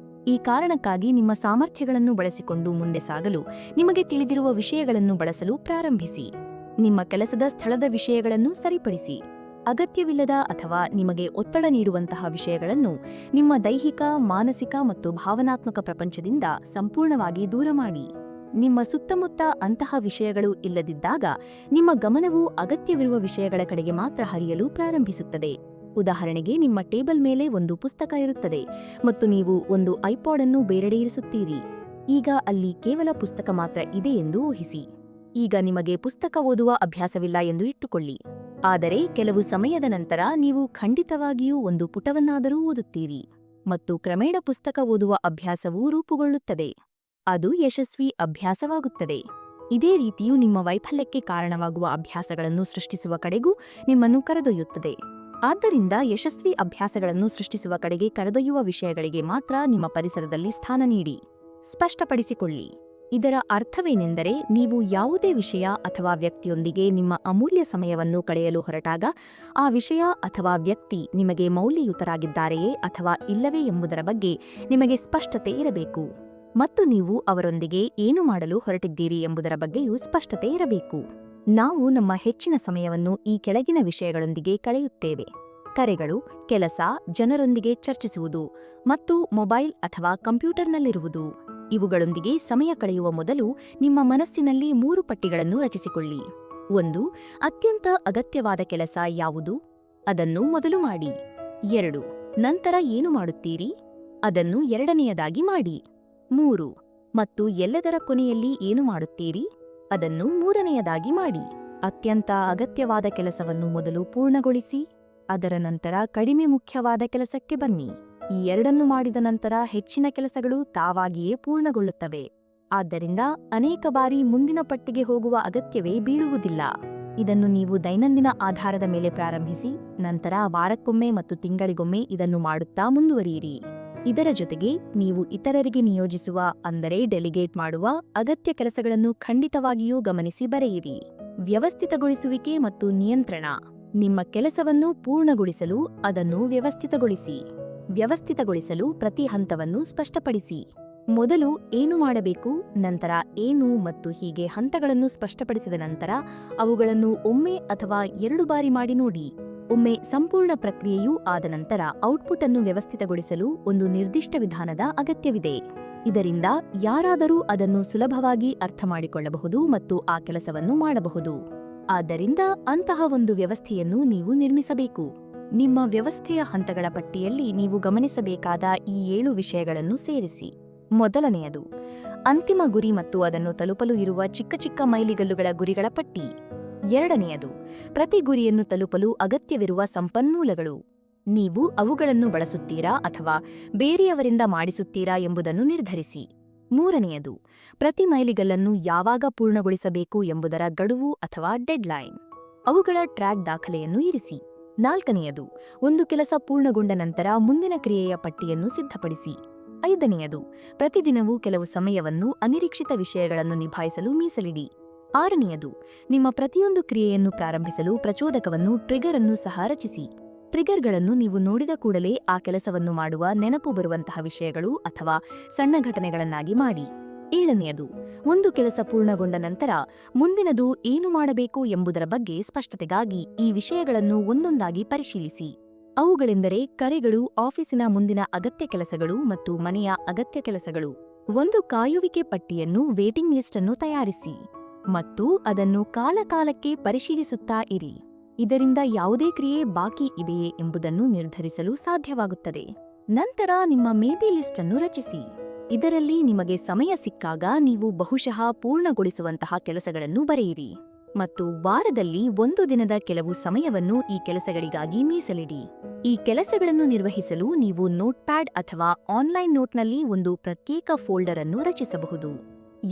ಈ ಕಾರಣಕ್ಕಾಗಿ ನಿಮ್ಮ ಸಾಮರ್ಥ್ಯಗಳನ್ನು ಬಳಸಿಕೊಂಡು ಮುಂದೆ ಸಾಗಲು ನಿಮಗೆ ತಿಳಿದಿರುವ ವಿಷಯಗಳನ್ನು ಬಳಸಲು ಪ್ರಾರಂಭಿಸಿ. ನಿಮ್ಮ ಕೆಲಸದ ಸ್ಥಳದ ವಿಷಯಗಳನ್ನು ಸರಿಪಡಿಸಿ. ಅಗತ್ಯವಿಲ್ಲದ ಅಥವಾ ನಿಮಗೆ ಒತ್ತಡ ನೀಡುವಂತಹ ವಿಷಯಗಳನ್ನು ನಿಮ್ಮ ದೈಹಿಕ, ಮಾನಸಿಕ ಮತ್ತು ಭಾವನಾತ್ಮಕ ಪ್ರಪಂಚದಿಂದ ಸಂಪೂರ್ಣವಾಗಿ ದೂರ ಮಾಡಿ. ನಿಮ್ಮ ಸುತ್ತಮುತ್ತ ಅಂತಹ ವಿಷಯಗಳು ಇಲ್ಲದಿದ್ದಾಗ ನಿಮ್ಮ ಗಮನವು ಅಗತ್ಯವಿರುವ ವಿಷಯಗಳ ಕಡೆಗೆ ಮಾತ್ರ ಹರಿಯಲು ಪ್ರಾರಂಭಿಸುತ್ತದೆ. ಉದಾಹರಣೆಗೆ, ನಿಮ್ಮ ಟೇಬಲ್ ಮೇಲೆ ಒಂದು ಪುಸ್ತಕ ಇರುತ್ತದೆ ಮತ್ತು ನೀವು ಒಂದು ಐಪಾಡ್ ಅನ್ನು ಬೇರೆಡೆ ಇರಿಸುತ್ತೀರಿ. ಈಗ ಅಲ್ಲಿ ಕೇವಲ ಪುಸ್ತಕ ಮಾತ್ರ ಇದೆ ಎಂದು ಊಹಿಸಿ. ಈಗ ನಿಮಗೆ ಪುಸ್ತಕ ಓದುವ ಅಭ್ಯಾಸವಿಲ್ಲ ಎಂದು ಇಟ್ಟುಕೊಳ್ಳಿ. ಆದರೆ ಕೆಲವು ಸಮಯದ ನಂತರ ನೀವು ಖಂಡಿತವಾಗಿಯೂ ಒಂದು ಪುಟವನ್ನಾದರೂ ಓದುತ್ತೀರಿ ಮತ್ತು ಕ್ರಮೇಣ ಪುಸ್ತಕ ಓದುವ ಅಭ್ಯಾಸವೂ ರೂಪುಗೊಳ್ಳುತ್ತದೆ. ಅದು ಯಶಸ್ವಿ ಅಭ್ಯಾಸವಾಗುತ್ತದೆ. ಇದೇ ರೀತಿಯು ನಿಮ್ಮ ವೈಫಲ್ಯಕ್ಕೆ ಕಾರಣವಾಗುವ ಅಭ್ಯಾಸಗಳನ್ನು ಸೃಷ್ಟಿಸುವ ಕಡೆಗೂ ನಿಮ್ಮನ್ನು ಕರೆದೊಯ್ಯುತ್ತದೆ. ಆದ್ದರಿಂದ ಯಶಸ್ವಿ ಅಭ್ಯಾಸಗಳನ್ನು ಸೃಷ್ಟಿಸುವ ಕಡೆಗೆ ಕರೆದೊಯ್ಯುವ ವಿಷಯಗಳಿಗೆ ಮಾತ್ರ ನಿಮ್ಮ ಪರಿಸರದಲ್ಲಿ ಸ್ಥಾನ ನೀಡಿ. ಸ್ಪಷ್ಟಪಡಿಸಿಕೊಳ್ಳಿ. ಇದರ ಅರ್ಥವೇನೆಂದರೆ, ನೀವು ಯಾವುದೇ ವಿಷಯ ಅಥವಾ ವ್ಯಕ್ತಿಯೊಂದಿಗೆ ನಿಮ್ಮ ಅಮೂಲ್ಯ ಸಮಯವನ್ನು ಕಳೆಯಲು ಹೊರಟಾಗ ಆ ವಿಷಯ ಅಥವಾ ವ್ಯಕ್ತಿ ನಿಮಗೆ ಮೌಲ್ಯಯುತರಾಗಿದ್ದಾರೆಯೇ ಅಥವಾ ಇಲ್ಲವೇ ಎಂಬುದರ ಬಗ್ಗೆ ನಿಮಗೆ ಸ್ಪಷ್ಟತೆ ಇರಬೇಕು. ಮತ್ತು ನೀವು ಅವರೊಂದಿಗೆ ಏನು ಮಾಡಲು ಹೊರಟಿದ್ದೀರಿ ಎಂಬುದರ ಬಗ್ಗೆಯೂ ಸ್ಪಷ್ಟತೆ ಇರಬೇಕು. ನಾವು ನಮ್ಮ ಹೆಚ್ಚಿನ ಸಮಯವನ್ನು ಈ ಕೆಳಗಿನ ವಿಷಯಗಳೊಂದಿಗೆ ಕಳೆಯುತ್ತೇವೆ: ಕರೆಗಳು, ಕೆಲಸ, ಜನರೊಂದಿಗೆ ಚರ್ಚಿಸುವುದು ಮತ್ತು ಮೊಬೈಲ್ ಅಥವಾ ಕಂಪ್ಯೂಟರ್ನಲ್ಲಿರುವುದು. ಇವುಗಳೊಂದಿಗೆ ಸಮಯ ಕಳೆಯುವ ಮೊದಲು ನಿಮ್ಮ ಮನಸ್ಸಿನಲ್ಲಿ 3 ಪಟ್ಟಿಗಳನ್ನು ರಚಿಸಿಕೊಳ್ಳಿ. 1. ಅತ್ಯಂತ ಅಗತ್ಯವಾದ ಕೆಲಸ ಯಾವುದು? ಅದನ್ನು ಮೊದಲು ಮಾಡಿ. 2. ನಂತರ ಏನು ಮಾಡುತ್ತೀರಿ? ಅದನ್ನು ಎರಡನೆಯದಾಗಿ ಮಾಡಿ. 3. ಮತ್ತು ಎಲ್ಲದರ ಕೊನೆಯಲ್ಲಿ ಏನು ಮಾಡುತ್ತೀರಿ? ಅದನ್ನು ಮೂರನೆಯದಾಗಿ ಮಾಡಿ. ಅತ್ಯಂತ ಅಗತ್ಯವಾದ ಕೆಲಸವನ್ನು ಮೊದಲು ಪೂರ್ಣಗೊಳಿಸಿ, ಅದರ ನಂತರ ಕಡಿಮೆ ಮುಖ್ಯವಾದ ಕೆಲಸಕ್ಕೆ ಬನ್ನಿ. ಈ ಎರಡನ್ನು ಮಾಡಿದ ನಂತರ ಹೆಚ್ಚಿನ ಕೆಲಸಗಳು ತಾವಾಗಿಯೇ ಪೂರ್ಣಗೊಳ್ಳುತ್ತವೆ. ಆದ್ದರಿಂದ ಅನೇಕ ಬಾರಿ ಮುಂದಿನ ಪಟ್ಟಿಗೆ ಹೋಗುವ ಅಗತ್ಯವೇ ಬೀಳುವುದಿಲ್ಲ. ಇದನ್ನು ನೀವು ದೈನಂದಿನ ಆಧಾರದ ಮೇಲೆ ಪ್ರಾರಂಭಿಸಿ, ನಂತರ ವಾರಕ್ಕೊಮ್ಮೆ ಮತ್ತು ತಿಂಗಳಿಗೊಮ್ಮೆ ಇದನ್ನು ಮಾಡುತ್ತಾ ಮುಂದುವರಿಯಿರಿ. ಇದರ ಜೊತೆಗೆ ನೀವು ಇತರರಿಗೆ ನಿಯೋಜಿಸುವ, ಅಂದರೆ ಡೆಲಿಗೇಟ್ ಮಾಡುವ ಅಗತ್ಯ ಕೆಲಸಗಳನ್ನು ಖಂಡಿತವಾಗಿಯೂ ಗಮನಿಸಿ ಬರೆಯಿರಿ. ವ್ಯವಸ್ಥಿತಗೊಳಿಸುವಿಕೆ ಮತ್ತು ನಿಯಂತ್ರಣ. ನಿಮ್ಮ ಕೆಲಸವನ್ನು ಪೂರ್ಣಗೊಳಿಸಲು ಅದನ್ನು ವ್ಯವಸ್ಥಿತಗೊಳಿಸಿ. ವ್ಯವಸ್ಥಿತಗೊಳಿಸಲು ಪ್ರತಿ ಹಂತವನ್ನು ಸ್ಪಷ್ಟಪಡಿಸಿ. ಮೊದಲು ಏನು ಮಾಡಬೇಕು, ನಂತರ ಏನು ಮತ್ತು ಹೀಗೆ ಹಂತಗಳನ್ನು ಸ್ಪಷ್ಟಪಡಿಸಿದ ನಂತರ ಅವುಗಳನ್ನು ಒಮ್ಮೆ ಅಥವಾ 2 ಬಾರಿ ಮಾಡಿ ನೋಡಿ. ಒಮ್ಮೆ ಸಂಪೂರ್ಣ ಪ್ರಕ್ರಿಯೆಯೂ ಆದ ನಂತರ ಔಟ್ಪುಟ್ ಅನ್ನು ವ್ಯವಸ್ಥಿತಗೊಳಿಸಲು ಒಂದು ನಿರ್ದಿಷ್ಟ ವಿಧಾನದ ಅಗತ್ಯವಿದೆ. ಇದರಿಂದ ಯಾರಾದರೂ ಅದನ್ನು ಸುಲಭವಾಗಿ ಅರ್ಥಮಾಡಿಕೊಳ್ಳಬಹುದು ಮತ್ತು ಆ ಕೆಲಸವನ್ನು ಮಾಡಬಹುದು. ಆದ್ದರಿಂದ ಅಂತಹ ಒಂದು ವ್ಯವಸ್ಥೆಯನ್ನು ನೀವು ನಿರ್ಮಿಸಬೇಕು. ನಿಮ್ಮ ವ್ಯವಸ್ಥೆಯ ಹಂತಗಳ ಪಟ್ಟಿಯಲ್ಲಿ ನೀವು ಗಮನಿಸಬೇಕಾದ ಈ 7 ವಿಷಯಗಳನ್ನು ಸೇರಿಸಿ. ಮೊದಲನೆಯದು, ಅಂತಿಮ ಗುರಿ ಮತ್ತು ಅದನ್ನು ತಲುಪಲು ಇರುವ ಚಿಕ್ಕ ಚಿಕ್ಕ ಮೈಲಿಗಲ್ಲುಗಳ ಗುರಿಗಳ ಪಟ್ಟಿ. ಎರಡನೆಯದು, ಪ್ರತಿ ಗುರಿಯನ್ನು ತಲುಪಲು ಅಗತ್ಯವಿರುವ ಸಂಪನ್ಮೂಲಗಳು. ನೀವು ಅವುಗಳನ್ನು ಬಳಸುತ್ತೀರಾ ಅಥವಾ ಬೇರೆಯವರಿಂದ ಮಾಡಿಸುತ್ತೀರಾ ಎಂಬುದನ್ನು ನಿರ್ಧರಿಸಿ. ಮೂರನೆಯದು, ಪ್ರತಿ ಮೈಲಿಗಲ್ಲನ್ನು ಯಾವಾಗ ಪೂರ್ಣಗೊಳಿಸಬೇಕು ಎಂಬುದರ ಗಡುವು ಅಥವಾ ಡೆಡ್ಲೈನ್. ಅವುಗಳ ಟ್ರ್ಯಾಕ್ ದಾಖಲೆಯನ್ನು ಇರಿಸಿ. ನಾಲ್ಕನೆಯದು, ಒಂದು ಕೆಲಸ ಪೂರ್ಣಗೊಂಡ ನಂತರ ಮುಂದಿನ ಕ್ರಿಯೆಯ ಪಟ್ಟಿಯನ್ನು ಸಿದ್ಧಪಡಿಸಿ. ಐದನೆಯದು, ಪ್ರತಿದಿನವೂ ಕೆಲವು ಸಮಯವನ್ನು ಅನಿರೀಕ್ಷಿತ ವಿಷಯಗಳನ್ನು ನಿಭಾಯಿಸಲು ಮೀಸಲಿಡಿ. ಆರನೆಯದು, ನಿಮ್ಮ ಪ್ರತಿಯೊಂದು ಕ್ರಿಯೆಯನ್ನು ಪ್ರಾರಂಭಿಸಲು ಪ್ರಚೋದಕವನ್ನು ಟ್ರಿಗರ್ ಅನ್ನು ಸಹ ರಚಿಸಿ. ಟ್ರಿಗರ್ಗಳನ್ನು ನೀವು ನೋಡಿದ ಕೂಡಲೇ ಆ ಕೆಲಸವನ್ನು ಮಾಡುವ ನೆನಪು ಬರುವಂತಹ ವಿಷಯಗಳು ಅಥವಾ ಸಣ್ಣ ಘಟನೆಗಳನ್ನಾಗಿ ಮಾಡಿ. ಏಳನೆಯದು, ಒಂದು ಕೆಲಸ ಪೂರ್ಣಗೊಂಡ ನಂತರ ಮುಂದಿನದು ಏನು ಮಾಡಬೇಕು ಎಂಬುದರ ಬಗ್ಗೆ ಸ್ಪಷ್ಟತೆಗಾಗಿ ಈ ವಿಷಯಗಳನ್ನು ಒಂದೊಂದಾಗಿ ಪರಿಶೀಲಿಸಿ. ಅವುಗಳೆಂದರೆ ಕರೆಗಳು, ಆಫೀಸಿನ ಮುಂದಿನ ಅಗತ್ಯ ಕೆಲಸಗಳು ಮತ್ತು ಮನೆಯ ಅಗತ್ಯ ಕೆಲಸಗಳು. ಒಂದು ಕಾಯುವಿಕೆ ಪಟ್ಟಿಯನ್ನು, ವೇಟಿಂಗ್ ಲಿಸ್ಟ್ ಅನ್ನು ತಯಾರಿಸಿ ಮತ್ತು ಅದನ್ನು ಕಾಲಕಾಲಕ್ಕೆ ಪರಿಶೀಲಿಸುತ್ತಾ ಇರಿ. ಇದರಿಂದ ಯಾವುದೇ ಕ್ರಿಯೆ ಬಾಕಿ ಇದೆಯೇ ಎಂಬುದನ್ನು ನಿರ್ಧರಿಸಲು ಸಾಧ್ಯವಾಗುತ್ತದೆ. ನಂತರ ನಿಮ್ಮ ಮೇಬಿ ಲಿಸ್ಟ್ ಅನ್ನು ರಚಿಸಿ. ಇದರಲ್ಲಿ ನಿಮಗೆ ಸಮಯ ಸಿಕ್ಕಾಗ ನೀವು ಬಹುಶಃ ಪೂರ್ಣಗೊಳಿಸುವಂತಹ ಕೆಲಸಗಳನ್ನು ಬರೆಯಿರಿ ಮತ್ತು ವಾರದಲ್ಲಿ ಒಂದು ದಿನದ ಕೆಲವು ಸಮಯವನ್ನು ಈ ಕೆಲಸಗಳಿಗಾಗಿ ಮೀಸಲಿಡಿ. ಈ ಕೆಲಸಗಳನ್ನು ನಿರ್ವಹಿಸಲು ನೀವು ನೋಟ್ಪ್ಯಾಡ್ ಅಥವಾ ಆನ್ಲೈನ್ ನೋಟ್ನಲ್ಲಿ ಒಂದು ಪ್ರತ್ಯೇಕ ಫೋಲ್ಡರ್ ಅನ್ನು ರಚಿಸಬಹುದು.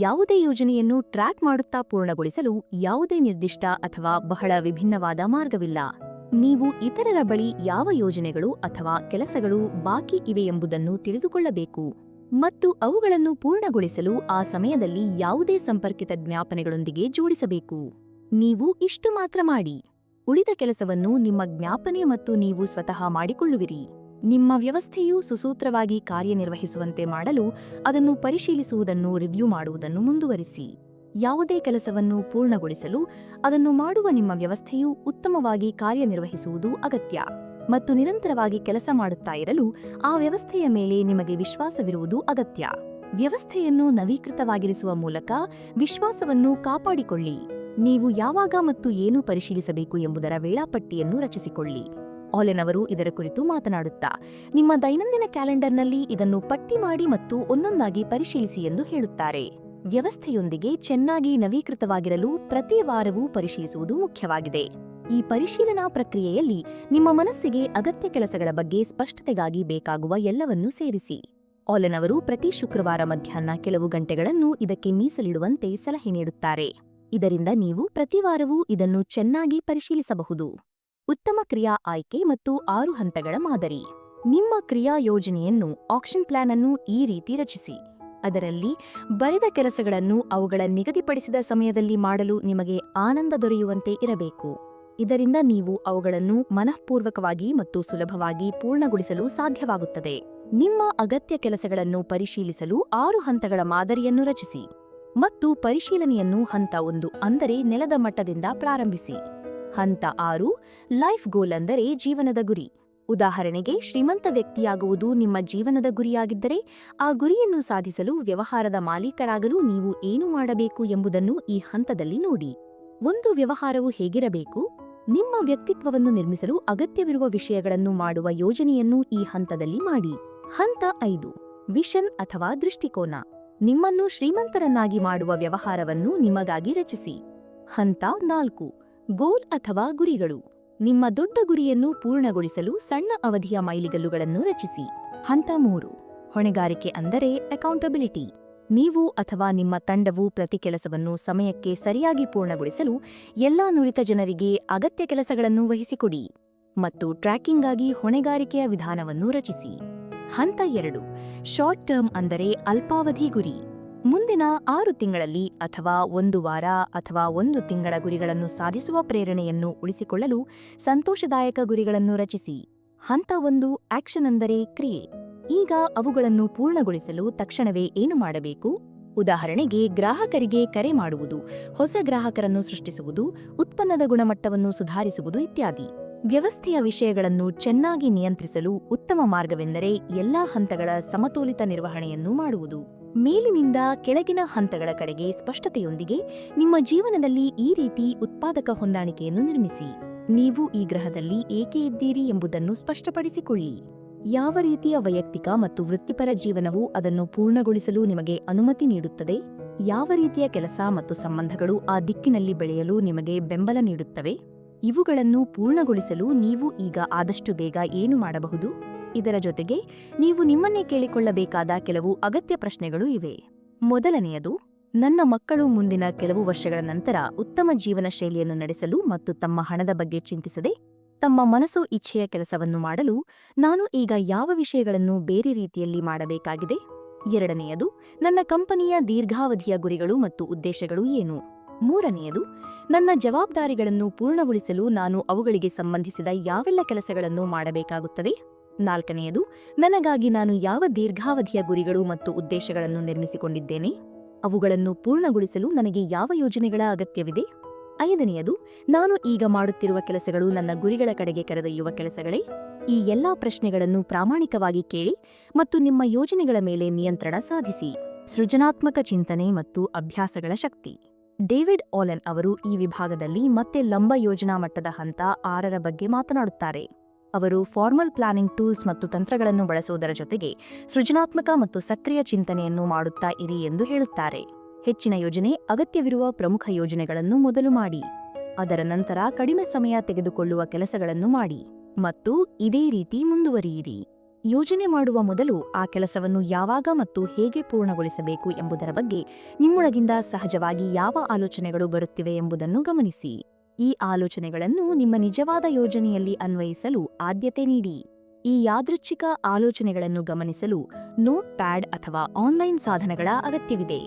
ಯಾವುದೇ ಯೋಜನೆಯನ್ನು ಟ್ರ್ಯಾಕ್ ಮಾಡುತ್ತಾ ಪೂರ್ಣಗೊಳಿಸಲು ಯಾವುದೇ ನಿರ್ದಿಷ್ಟ ಅಥವಾ ಬಹಳ ವಿಭಿನ್ನವಾದ ಮಾರ್ಗವಿಲ್ಲ. ನೀವು ಇತರರ ಬಳಿ ಯಾವ ಯೋಜನೆಗಳು ಅಥವಾ ಕೆಲಸಗಳು ಬಾಕಿ ಇವೆ ಎಂಬುದನ್ನು ತಿಳಿದುಕೊಳ್ಳಬೇಕು ಮತ್ತು ಅವುಗಳನ್ನು ಪೂರ್ಣಗೊಳಿಸಲು ಆ ಸಮಯದಲ್ಲಿ ಯಾವುದೇ ಸಂಪರ್ಕಿತ ಜ್ಞಾಪನೆಗಳೊಂದಿಗೆ ಜೋಡಿಸಬೇಕು. ನೀವು ಇಷ್ಟು ಮಾತ್ರ ಮಾಡಿ. ಉಳಿದ ಕೆಲಸವನ್ನು ನಿಮ್ಮ ಜ್ಞಾಪನೆ ಮತ್ತು ನೀವು ಸ್ವತಃ ಮಾಡಿಕೊಳ್ಳುವಿರಿ. ನಿಮ್ಮ ವ್ಯವಸ್ಥೆಯು ಸುಸೂತ್ರವಾಗಿ ಕಾರ್ಯನಿರ್ವಹಿಸುವಂತೆ ಮಾಡಲು ಅದನ್ನು ಪರಿಶೀಲಿಸುವುದನ್ನು ರಿವ್ಯೂ ಮಾಡುವುದನ್ನು ಮುಂದುವರಿಸಿ. ಯಾವುದೇ ಕೆಲಸವನ್ನು ಪೂರ್ಣಗೊಳಿಸಲು ಅದನ್ನು ಮಾಡುವ ನಿಮ್ಮ ವ್ಯವಸ್ಥೆಯು ಉತ್ತಮವಾಗಿ ಕಾರ್ಯನಿರ್ವಹಿಸುವುದು ಅಗತ್ಯ ಮತ್ತು ನಿರಂತರವಾಗಿ ಕೆಲಸ ಮಾಡುತ್ತಾ ಇರಲು ಆ ವ್ಯವಸ್ಥೆಯ ಮೇಲೆ ನಿಮಗೆ ವಿಶ್ವಾಸವಿರುವುದು ಅಗತ್ಯ. ವ್ಯವಸ್ಥೆಯನ್ನು ನವೀಕೃತವಾಗಿರಿಸುವ ಮೂಲಕ ವಿಶ್ವಾಸವನ್ನು ಕಾಪಾಡಿಕೊಳ್ಳಿ. ನೀವು ಯಾವಾಗ ಮತ್ತು ಏನು ಪರಿಶೀಲಿಸಬೇಕು ಎಂಬುದರ ವೇಳಾಪಟ್ಟಿಯನ್ನು ರಚಿಸಿಕೊಳ್ಳಿ. ಆಲೆನ್ ಅವರು ಇದರ ಕುರಿತು ಮಾತನಾಡುತ್ತಾ, ನಿಮ್ಮ ದೈನಂದಿನ ಕ್ಯಾಲೆಂಡರ್ನಲ್ಲಿ ಇದನ್ನು ಪಟ್ಟಿ ಮಾಡಿ ಮತ್ತು ಒಂದೊಂದಾಗಿ ಪರಿಶೀಲಿಸಿ ಎಂದು ಹೇಳುತ್ತಾರೆ. ವ್ಯವಸ್ಥೆಯೊಂದಿಗೆ ಚೆನ್ನಾಗಿ ನವೀಕೃತವಾಗಿರಲು ಪ್ರತಿ ವಾರವೂ ಪರಿಶೀಲಿಸುವುದು ಮುಖ್ಯವಾಗಿದೆ. ಈ ಪರಿಶೀಲನಾ ಪ್ರಕ್ರಿಯೆಯಲ್ಲಿ ನಿಮ್ಮ ಮನಸ್ಸಿಗೆ ಅಗತ್ಯ ಕೆಲಸಗಳ ಬಗ್ಗೆ ಸ್ಪಷ್ಟತೆಗಾಗಿ ಬೇಕಾಗುವ ಎಲ್ಲವನ್ನೂ ಸೇರಿಸಿ. ಆಲೆನ್ ಅವರು ಪ್ರತಿ ಶುಕ್ರವಾರ ಮಧ್ಯಾಹ್ನ ಕೆಲವು ಗಂಟೆಗಳನ್ನು ಇದಕ್ಕೆ ಮೀಸಲಿಡುವಂತೆ ಸಲಹೆ ನೀಡುತ್ತಾರೆ. ಇದರಿಂದ ನೀವು ಪ್ರತಿ ವಾರವೂ ಇದನ್ನು ಚೆನ್ನಾಗಿ ಪರಿಶೀಲಿಸಬಹುದು. ಉತ್ತಮ ಕ್ರಿಯಾ ಆಯ್ಕೆ ಮತ್ತು 6 ಹಂತಗಳ ಮಾದರಿ. ನಿಮ್ಮ ಕ್ರಿಯಾ ಯೋಜನೆಯನ್ನು, ಆಕ್ಷನ್ ಪ್ಲಾನ್ ಅನ್ನು ಈ ರೀತಿ ರಚಿಸಿ. ಅದರಲ್ಲಿ ಬರೆದ ಕೆಲಸಗಳನ್ನು ಅವುಗಳ ನಿಗದಿಪಡಿಸಿದ ಸಮಯದಲ್ಲಿ ಮಾಡಲು ನಿಮಗೆ ಆನಂದ ದೊರೆಯುವಂತೆ ಇರಬೇಕು. ಇದರಿಂದ ನೀವು ಅವುಗಳನ್ನು ಮನಃಪೂರ್ವಕವಾಗಿ ಮತ್ತು ಸುಲಭವಾಗಿ ಪೂರ್ಣಗೊಳಿಸಲು ಸಾಧ್ಯವಾಗುತ್ತದೆ. ನಿಮ್ಮ ಅಗತ್ಯ ಕೆಲಸಗಳನ್ನು ಪರಿಶೀಲಿಸಲು 6 ಹಂತಗಳ ಮಾದರಿಯನ್ನು ರಚಿಸಿ ಮತ್ತು ಪರಿಶೀಲನೆಯನ್ನು ಹಂತ 1 ಅಂದರೆ ನೆಲದ ಮಟ್ಟದಿಂದ ಪ್ರಾರಂಭಿಸಿ. ಹಂತ 6 ಲೈಫ್ ಗೋಲ್ ಅಂದರೆ ಜೀವನದ ಗುರಿ. ಉದಾಹರಣೆಗೆ, ಶ್ರೀಮಂತ ವ್ಯಕ್ತಿಯಾಗುವುದು ನಿಮ್ಮ ಜೀವನದ ಗುರಿಯಾಗಿದ್ದರೆ ಆ ಗುರಿಯನ್ನು ಸಾಧಿಸಲು ವ್ಯವಹಾರದ ಮಾಲೀಕರಾಗಲು ನೀವು ಏನು ಮಾಡಬೇಕು ಎಂಬುದನ್ನು ಈ ಹಂತದಲ್ಲಿ ನೋಡಿ. ಒಂದು ವ್ಯವಹಾರವು ಹೇಗಿರಬೇಕು? ನಿಮ್ಮ ವ್ಯಕ್ತಿತ್ವವನ್ನು ನಿರ್ಮಿಸಲು ಅಗತ್ಯವಿರುವ ವಿಷಯಗಳನ್ನು ಮಾಡುವ ಯೋಜನೆಯನ್ನು ಈ ಹಂತದಲ್ಲಿ ಮಾಡಿ. ಹಂತ 5 ವಿಷನ್ ಅಥವಾ ದೃಷ್ಟಿಕೋನ. ನಿಮ್ಮನ್ನು ಶ್ರೀಮಂತರನ್ನಾಗಿ ಮಾಡುವ ವ್ಯವಹಾರವನ್ನು ನಿಮಗಾಗಿ ರಚಿಸಿ. ಹಂತ 4 ಗೋಲ್ ಅಥವಾ ಗುರಿಗಳು. ನಿಮ್ಮ ದೊಡ್ಡ ಗುರಿಯನ್ನು ಪೂರ್ಣಗೊಳಿಸಲು ಸಣ್ಣ ಅವಧಿಯ ಮೈಲಿಗಲ್ಲುಗಳನ್ನು ರಚಿಸಿ. ಹಂತ 3 ಹೊಣೆಗಾರಿಕೆ ಅಂದರೆ ಅಕೌಂಟಬಿಲಿಟಿ. ನೀವು ಅಥವಾ ನಿಮ್ಮ ತಂಡವು ಪ್ರತಿ ಕೆಲಸವನ್ನು ಸಮಯಕ್ಕೆ ಸರಿಯಾಗಿ ಪೂರ್ಣಗೊಳಿಸಲು ಎಲ್ಲಾ ನುರಿತ ಜನರಿಗೆ ಅಗತ್ಯ ಕೆಲಸಗಳನ್ನು ವಹಿಸಿಕೊಡಿ ಮತ್ತು ಟ್ರ್ಯಾಕಿಂಗ್ಗಾಗಿ ಹೊಣೆಗಾರಿಕೆಯ ವಿಧಾನವನ್ನು ರಚಿಸಿ. ಹಂತ 2 ಶಾರ್ಟ್ ಟರ್ಮ್ ಅಂದರೆ ಅಲ್ಪಾವಧಿ ಗುರಿ. ಮುಂದಿನ 6 ತಿಂಗಳಲ್ಲಿ ಅಥವಾ 1 ವಾರ ಅಥವಾ 1 ತಿಂಗಳ ಗುರಿಗಳನ್ನು ಸಾಧಿಸುವ ಪ್ರೇರಣೆಯನ್ನು ಉಳಿಸಿಕೊಳ್ಳಲು ಸಂತೋಷದಾಯಕ ಗುರಿಗಳನ್ನು ರಚಿಸಿ. ಹಂತ 1 ಆಕ್ಷನ್ ಅಂದರೆ ಕ್ರಿಯೆ. ಈಗ ಅವುಗಳನ್ನು ಪೂರ್ಣಗೊಳಿಸಲು ತಕ್ಷಣವೇ ಏನು ಮಾಡಬೇಕು? ಉದಾಹರಣೆಗೆ, ಗ್ರಾಹಕರಿಗೆ ಕರೆ ಮಾಡುವುದು, ಹೊಸ ಗ್ರಾಹಕರನ್ನು ಸೃಷ್ಟಿಸುವುದು, ಉತ್ಪನ್ನದ ಗುಣಮಟ್ಟವನ್ನು ಸುಧಾರಿಸುವುದು ಇತ್ಯಾದಿ. ವ್ಯವಸ್ಥೆಯ ವಿಷಯಗಳನ್ನು ಚೆನ್ನಾಗಿ ನಿಯಂತ್ರಿಸಲು ಉತ್ತಮ ಮಾರ್ಗವೆಂದರೆ ಎಲ್ಲಾ ಹಂತಗಳ ಸಮತೋಲಿತ ನಿರ್ವಹಣೆಯನ್ನು ಮಾಡುವುದು. ಮೇಲಿನಿಂದ ಕೆಳಗಿನ ಹಂತಗಳ ಕಡೆಗೆ ಸ್ಪಷ್ಟತೆಯೊಂದಿಗೆ ನಿಮ್ಮ ಜೀವನದಲ್ಲಿ ಈ ರೀತಿ ಉತ್ಪಾದಕ ಹೊಂದಾಣಿಕೆಯನ್ನು ನಿರ್ಮಿಸಿ. ನೀವು ಈ ಗ್ರಹದಲ್ಲಿ ಏಕೆ ಇದ್ದೀರಿ ಎಂಬುದನ್ನು ಸ್ಪಷ್ಟಪಡಿಸಿಕೊಳ್ಳಿ. ಯಾವ ರೀತಿಯ ವೈಯಕ್ತಿಕ ಮತ್ತು ವೃತ್ತಿಪರ ಜೀವನವು ಅದನ್ನು ಪೂರ್ಣಗೊಳಿಸಲು ನಿಮಗೆ ಅನುಮತಿ ನೀಡುತ್ತದೆ? ಯಾವ ರೀತಿಯ ಕೆಲಸ ಮತ್ತು ಸಂಬಂಧಗಳು ಆ ದಿಕ್ಕಿನಲ್ಲಿ ಬೆಳೆಯಲು ನಿಮಗೆ ಬೆಂಬಲ ನೀಡುತ್ತವೆ? ಇವುಗಳನ್ನು ಪೂರ್ಣಗೊಳಿಸಲು ನೀವು ಈಗ ಆದಷ್ಟು ಬೇಗ ಏನು ಮಾಡಬಹುದು? ಇದರ ಜೊತೆಗೆ ನೀವು ನಿಮ್ಮನ್ನೇ ಕೇಳಿಕೊಳ್ಳಬೇಕಾದ ಕೆಲವು ಅಗತ್ಯ ಪ್ರಶ್ನೆಗಳು ಇವೆ. ಮೊದಲನೆಯದು, ನನ್ನ ಮಕ್ಕಳು ಮುಂದಿನ ಕೆಲವು ವರ್ಷಗಳ ನಂತರ ಉತ್ತಮ ಜೀವನ ಶೈಲಿಯನ್ನು ನಡೆಸಲು ಮತ್ತು ತಮ್ಮ ಹಣದ ಬಗ್ಗೆ ಚಿಂತಿಸದೆ ತಮ್ಮ ಮನಸ್ಸು ಇಚ್ಛೆಯ ಕೆಲಸವನ್ನು ಮಾಡಲು ನಾನು ಈಗ ಯಾವ ವಿಷಯಗಳನ್ನು ಬೇರೆ ರೀತಿಯಲ್ಲಿ ಮಾಡಬೇಕಾಗಿದೆ? ಎರಡನೆಯದು, ನನ್ನ ಕಂಪನಿಯ ದೀರ್ಘಾವಧಿಯ ಗುರಿಗಳು ಮತ್ತು ಉದ್ದೇಶಗಳು ಏನು? ಮೂರನೆಯದು, ನನ್ನ ಜವಾಬ್ದಾರಿಗಳನ್ನು ಪೂರ್ಣಗೊಳಿಸಲು ನಾನು ಅವುಗಳಿಗೆ ಸಂಬಂಧಿಸಿದ ಯಾವೆಲ್ಲ ಕೆಲಸಗಳನ್ನು ಮಾಡಬೇಕಾಗುತ್ತದೆ? ನಾಲ್ಕನೆಯದು, ನನಗಾಗಿ ನಾನು ಯಾವ ದೀರ್ಘಾವಧಿಯ ಗುರಿಗಳು ಮತ್ತು ಉದ್ದೇಶಗಳನ್ನು ನಿರ್ಮಿಸಿಕೊಂಡಿದ್ದೇನೆ? ಅವುಗಳನ್ನು ಪೂರ್ಣಗೊಳಿಸಲು ನನಗೆ ಯಾವ ಯೋಜನೆಗಳ ಅಗತ್ಯವಿದೆ? ಐದನೆಯದು, ನಾನು ಈಗ ಮಾಡುತ್ತಿರುವ ಕೆಲಸಗಳು ನನ್ನ ಗುರಿಗಳ ಕಡೆಗೆ ಕರೆದೊಯ್ಯುವ ಕೆಲಸಗಳೇ? ಈ ಎಲ್ಲಾ ಪ್ರಶ್ನೆಗಳನ್ನು ಪ್ರಾಮಾಣಿಕವಾಗಿ ಕೇಳಿ ಮತ್ತು ನಿಮ್ಮ ಯೋಜನೆಗಳ ಮೇಲೆ ನಿಯಂತ್ರಣ ಸಾಧಿಸಿ. ಸೃಜನಾತ್ಮಕ ಚಿಂತನೆ ಮತ್ತು ಅಭ್ಯಾಸಗಳ ಶಕ್ತಿ. ಡೇವಿಡ್ ಆಲೆನ್ ಅವರು ಈ ವಿಭಾಗದಲ್ಲಿ ಮತ್ತೆ ಲಂಬ ಯೋಜನಾ ಮಟ್ಟದ ಹಂತ 6ರ ಬಗ್ಗೆ ಮಾತನಾಡುತ್ತಾರೆ. ಅವರು ಫಾರ್ಮಲ್ ಪ್ಲಾನಿಂಗ್ ಟೂಲ್ಸ್ ಮತ್ತು ತಂತ್ರಗಳನ್ನು ಬಳಸುವುದರ ಜೊತೆಗೆ ಸೃಜನಾತ್ಮಕ ಮತ್ತು ಸಕ್ರಿಯ ಚಿಂತನೆಯನ್ನು ಮಾಡುತ್ತಾ ಇರಿ ಎಂದು ಹೇಳುತ್ತಾರೆ. ಹೆಚ್ಚಿನ ಯೋಜನೆ ಅಗತ್ಯವಿರುವ ಪ್ರಮುಖ ಯೋಜನೆಗಳನ್ನು ಮೊದಲು ಮಾಡಿ, ಅದರ ನಂತರ ಕಡಿಮೆ ಸಮಯ ತೆಗೆದುಕೊಳ್ಳುವ ಕೆಲಸಗಳನ್ನು ಮಾಡಿ ಮತ್ತು ಇದೇ ರೀತಿ ಮುಂದುವರಿಯಿರಿ. ಯೋಜನೆ ಮಾಡುವ ಮೊದಲು ಆ ಕೆಲಸವನ್ನು ಯಾವಾಗ ಮತ್ತು ಹೇಗೆ ಪೂರ್ಣಗೊಳಿಸಬೇಕು ಎಂಬುದರ ಬಗ್ಗೆ ನಿಮ್ಮೊಳಗಿಂದ ಸಹಜವಾಗಿ ಯಾವ ಆಲೋಚನೆಗಳು ಬರುತ್ತಿವೆ ಎಂಬುದನ್ನು ಗಮನಿಸಿ. ಈ ಆಲೋಚನೆಗಳನ್ನು ನಿಮ್ಮ ನಿಜವಾದ ಯೋಜನೆಯಲ್ಲಿ ಅನ್ವಯಿಸಲು ಆದ್ಯತೆ ನೀಡಿ. ಈ ಯಾದೃಚ್ಛಿಕ ಆಲೋಚನೆಗಳನ್ನು ಗಮನಿಸಲು ನೋಟ್ ಪ್ಯಾಡ್ ಅಥವಾ ಆನ್ಲೈನ್ ಸಾಧನಗಳ ಅಗತ್ಯವಿದೆ.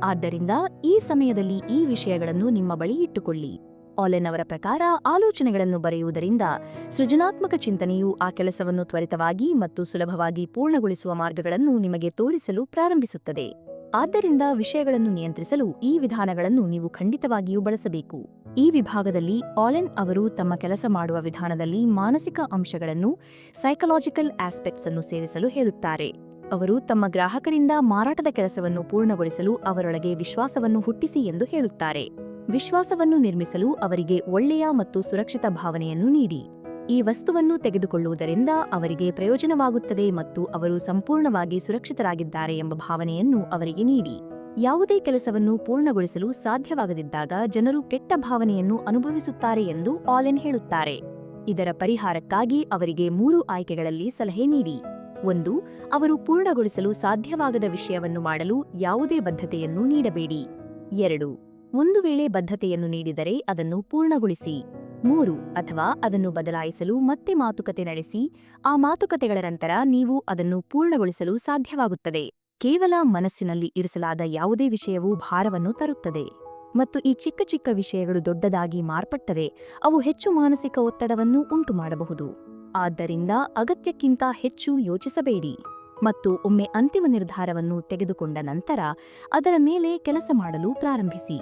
ಆದ್ದರಿಂದ ಈ ಸಮಯದಲ್ಲಿ ಈ ವಿಷಯಗಳನ್ನು ನಿಮ್ಮ ಬಳಿ ಇಟ್ಟುಕೊಳ್ಳಿ. ಆಲೆನ್ ಅವರ ಪ್ರಕಾರ ಆಲೋಚನೆಗಳನ್ನು ಬರೆಯುವುದರಿಂದ ಸೃಜನಾತ್ಮಕ ಚಿಂತನೆಯು ಆ ಕೆಲಸವನ್ನು ತ್ವರಿತವಾಗಿ ಮತ್ತು ಸುಲಭವಾಗಿ ಪೂರ್ಣಗೊಳಿಸುವ ಮಾರ್ಗಗಳನ್ನು ನಿಮಗೆ ತೋರಿಸಲು ಪ್ರಾರಂಭಿಸುತ್ತದೆ. ಆದ್ದರಿಂದ ವಿಷಯಗಳನ್ನು ನಿಯಂತ್ರಿಸಲು ಈ ವಿಧಾನಗಳನ್ನು ನೀವು ಖಂಡಿತವಾಗಿಯೂ ಬಳಸಬೇಕು. ಈ ವಿಭಾಗದಲ್ಲಿ ಆಲೆನ್ ಅವರು ತಮ್ಮ ಕೆಲಸ ಮಾಡುವ ವಿಧಾನದಲ್ಲಿ ಮಾನಸಿಕ ಅಂಶಗಳನ್ನು, ಸೈಕಲಾಜಿಕಲ್ ಆಸ್ಪೆಕ್ಟ್ಸ್ ಅನ್ನು ಸೇರಿಸಲು ಹೇಳುತ್ತಾರೆ. ಅವರು ತಮ್ಮ ಗ್ರಾಹಕರಿಂದ ಮಾರಾಟದ ಕೆಲಸವನ್ನು ಪೂರ್ಣಗೊಳಿಸಲು ಅವರೊಳಗೆ ವಿಶ್ವಾಸವನ್ನು ಹುಟ್ಟಿಸಿ ಎಂದು ಹೇಳುತ್ತಾರೆ. ವಿಶ್ವಾಸವನ್ನು ನಿರ್ಮಿಸಲು ಅವರಿಗೆ ಒಳ್ಳೆಯ ಮತ್ತು ಸುರಕ್ಷಿತ ಭಾವನೆಯನ್ನು ನೀಡಿ. ಈ ವಸ್ತುವನ್ನು ತೆಗೆದುಕೊಳ್ಳುವುದರಿಂದ ಅವರಿಗೆ ಪ್ರಯೋಜನವಾಗುತ್ತದೆ ಮತ್ತು ಅವರು ಸಂಪೂರ್ಣವಾಗಿ ಸುರಕ್ಷಿತರಾಗಿದ್ದಾರೆ ಎಂಬ ಭಾವನೆಯನ್ನು ಅವರಿಗೆ ನೀಡಿ. ಯಾವುದೇ ಕೆಲಸವನ್ನು ಪೂರ್ಣಗೊಳಿಸಲು ಸಾಧ್ಯವಾಗದಿದ್ದಾಗ ಜನರು ಕೆಟ್ಟ ಭಾವನೆಯನ್ನು ಅನುಭವಿಸುತ್ತಾರೆ ಎಂದು ಆಲೆನ್ ಹೇಳುತ್ತಾರೆ. ಇದರ ಪರಿಹಾರಕ್ಕಾಗಿ ಅವರಿಗೆ 3 ಆಯ್ಕೆಗಳಲ್ಲಿ ಸಲಹೆ ನೀಡಿ. 1. ಅವರು ಪೂರ್ಣಗೊಳಿಸಲು ಸಾಧ್ಯವಾಗದ ವಿಷಯವನ್ನು ಮಾಡಲು ಯಾವುದೇ ಬದ್ಧತೆಯನ್ನು ನೀಡಬೇಡಿ. 2. ಒಂದು ವೇಳೆ ಬದ್ಧತೆಯನ್ನು ನೀಡಿದರೆ ಅದನ್ನು ಪೂರ್ಣಗೊಳಿಸಿ. 3. ಅಥವಾ ಅದನ್ನು ಬದಲಾಯಿಸಲು ಮತ್ತೆ ಮಾತುಕತೆ ನಡೆಸಿ. ಆ ಮಾತುಕತೆಗಳ ನಂತರ ನೀವು ಅದನ್ನು ಪೂರ್ಣಗೊಳಿಸಲು ಸಾಧ್ಯವಾಗುತ್ತದೆ. ಕೇವಲ ಮನಸ್ಸಿನಲ್ಲಿ ಇರಿಸಲಾದ ಯಾವುದೇ ವಿಷಯವೂ ಭಾರವನ್ನು ತರುತ್ತದೆ ಮತ್ತು ಈ ಚಿಕ್ಕ ಚಿಕ್ಕ ವಿಷಯಗಳು ದೊಡ್ಡದಾಗಿ ಮಾರ್ಪಟ್ಟರೆ ಅವು ಹೆಚ್ಚು ಮಾನಸಿಕ ಒತ್ತಡವನ್ನು ಉಂಟುಮಾಡಬಹುದು. ಆದ್ದರಿಂದ ಅಗತ್ಯಕ್ಕಿಂತ ಹೆಚ್ಚು ಯೋಚಿಸಬೇಡಿ ಮತ್ತು ಒಮ್ಮೆ ಅಂತಿಮ ನಿರ್ಧಾರವನ್ನು ತೆಗೆದುಕೊಂಡ ನಂತರ ಅದರ ಮೇಲೆ ಕೆಲಸ ಮಾಡಲು ಪ್ರಾರಂಭಿಸಿ.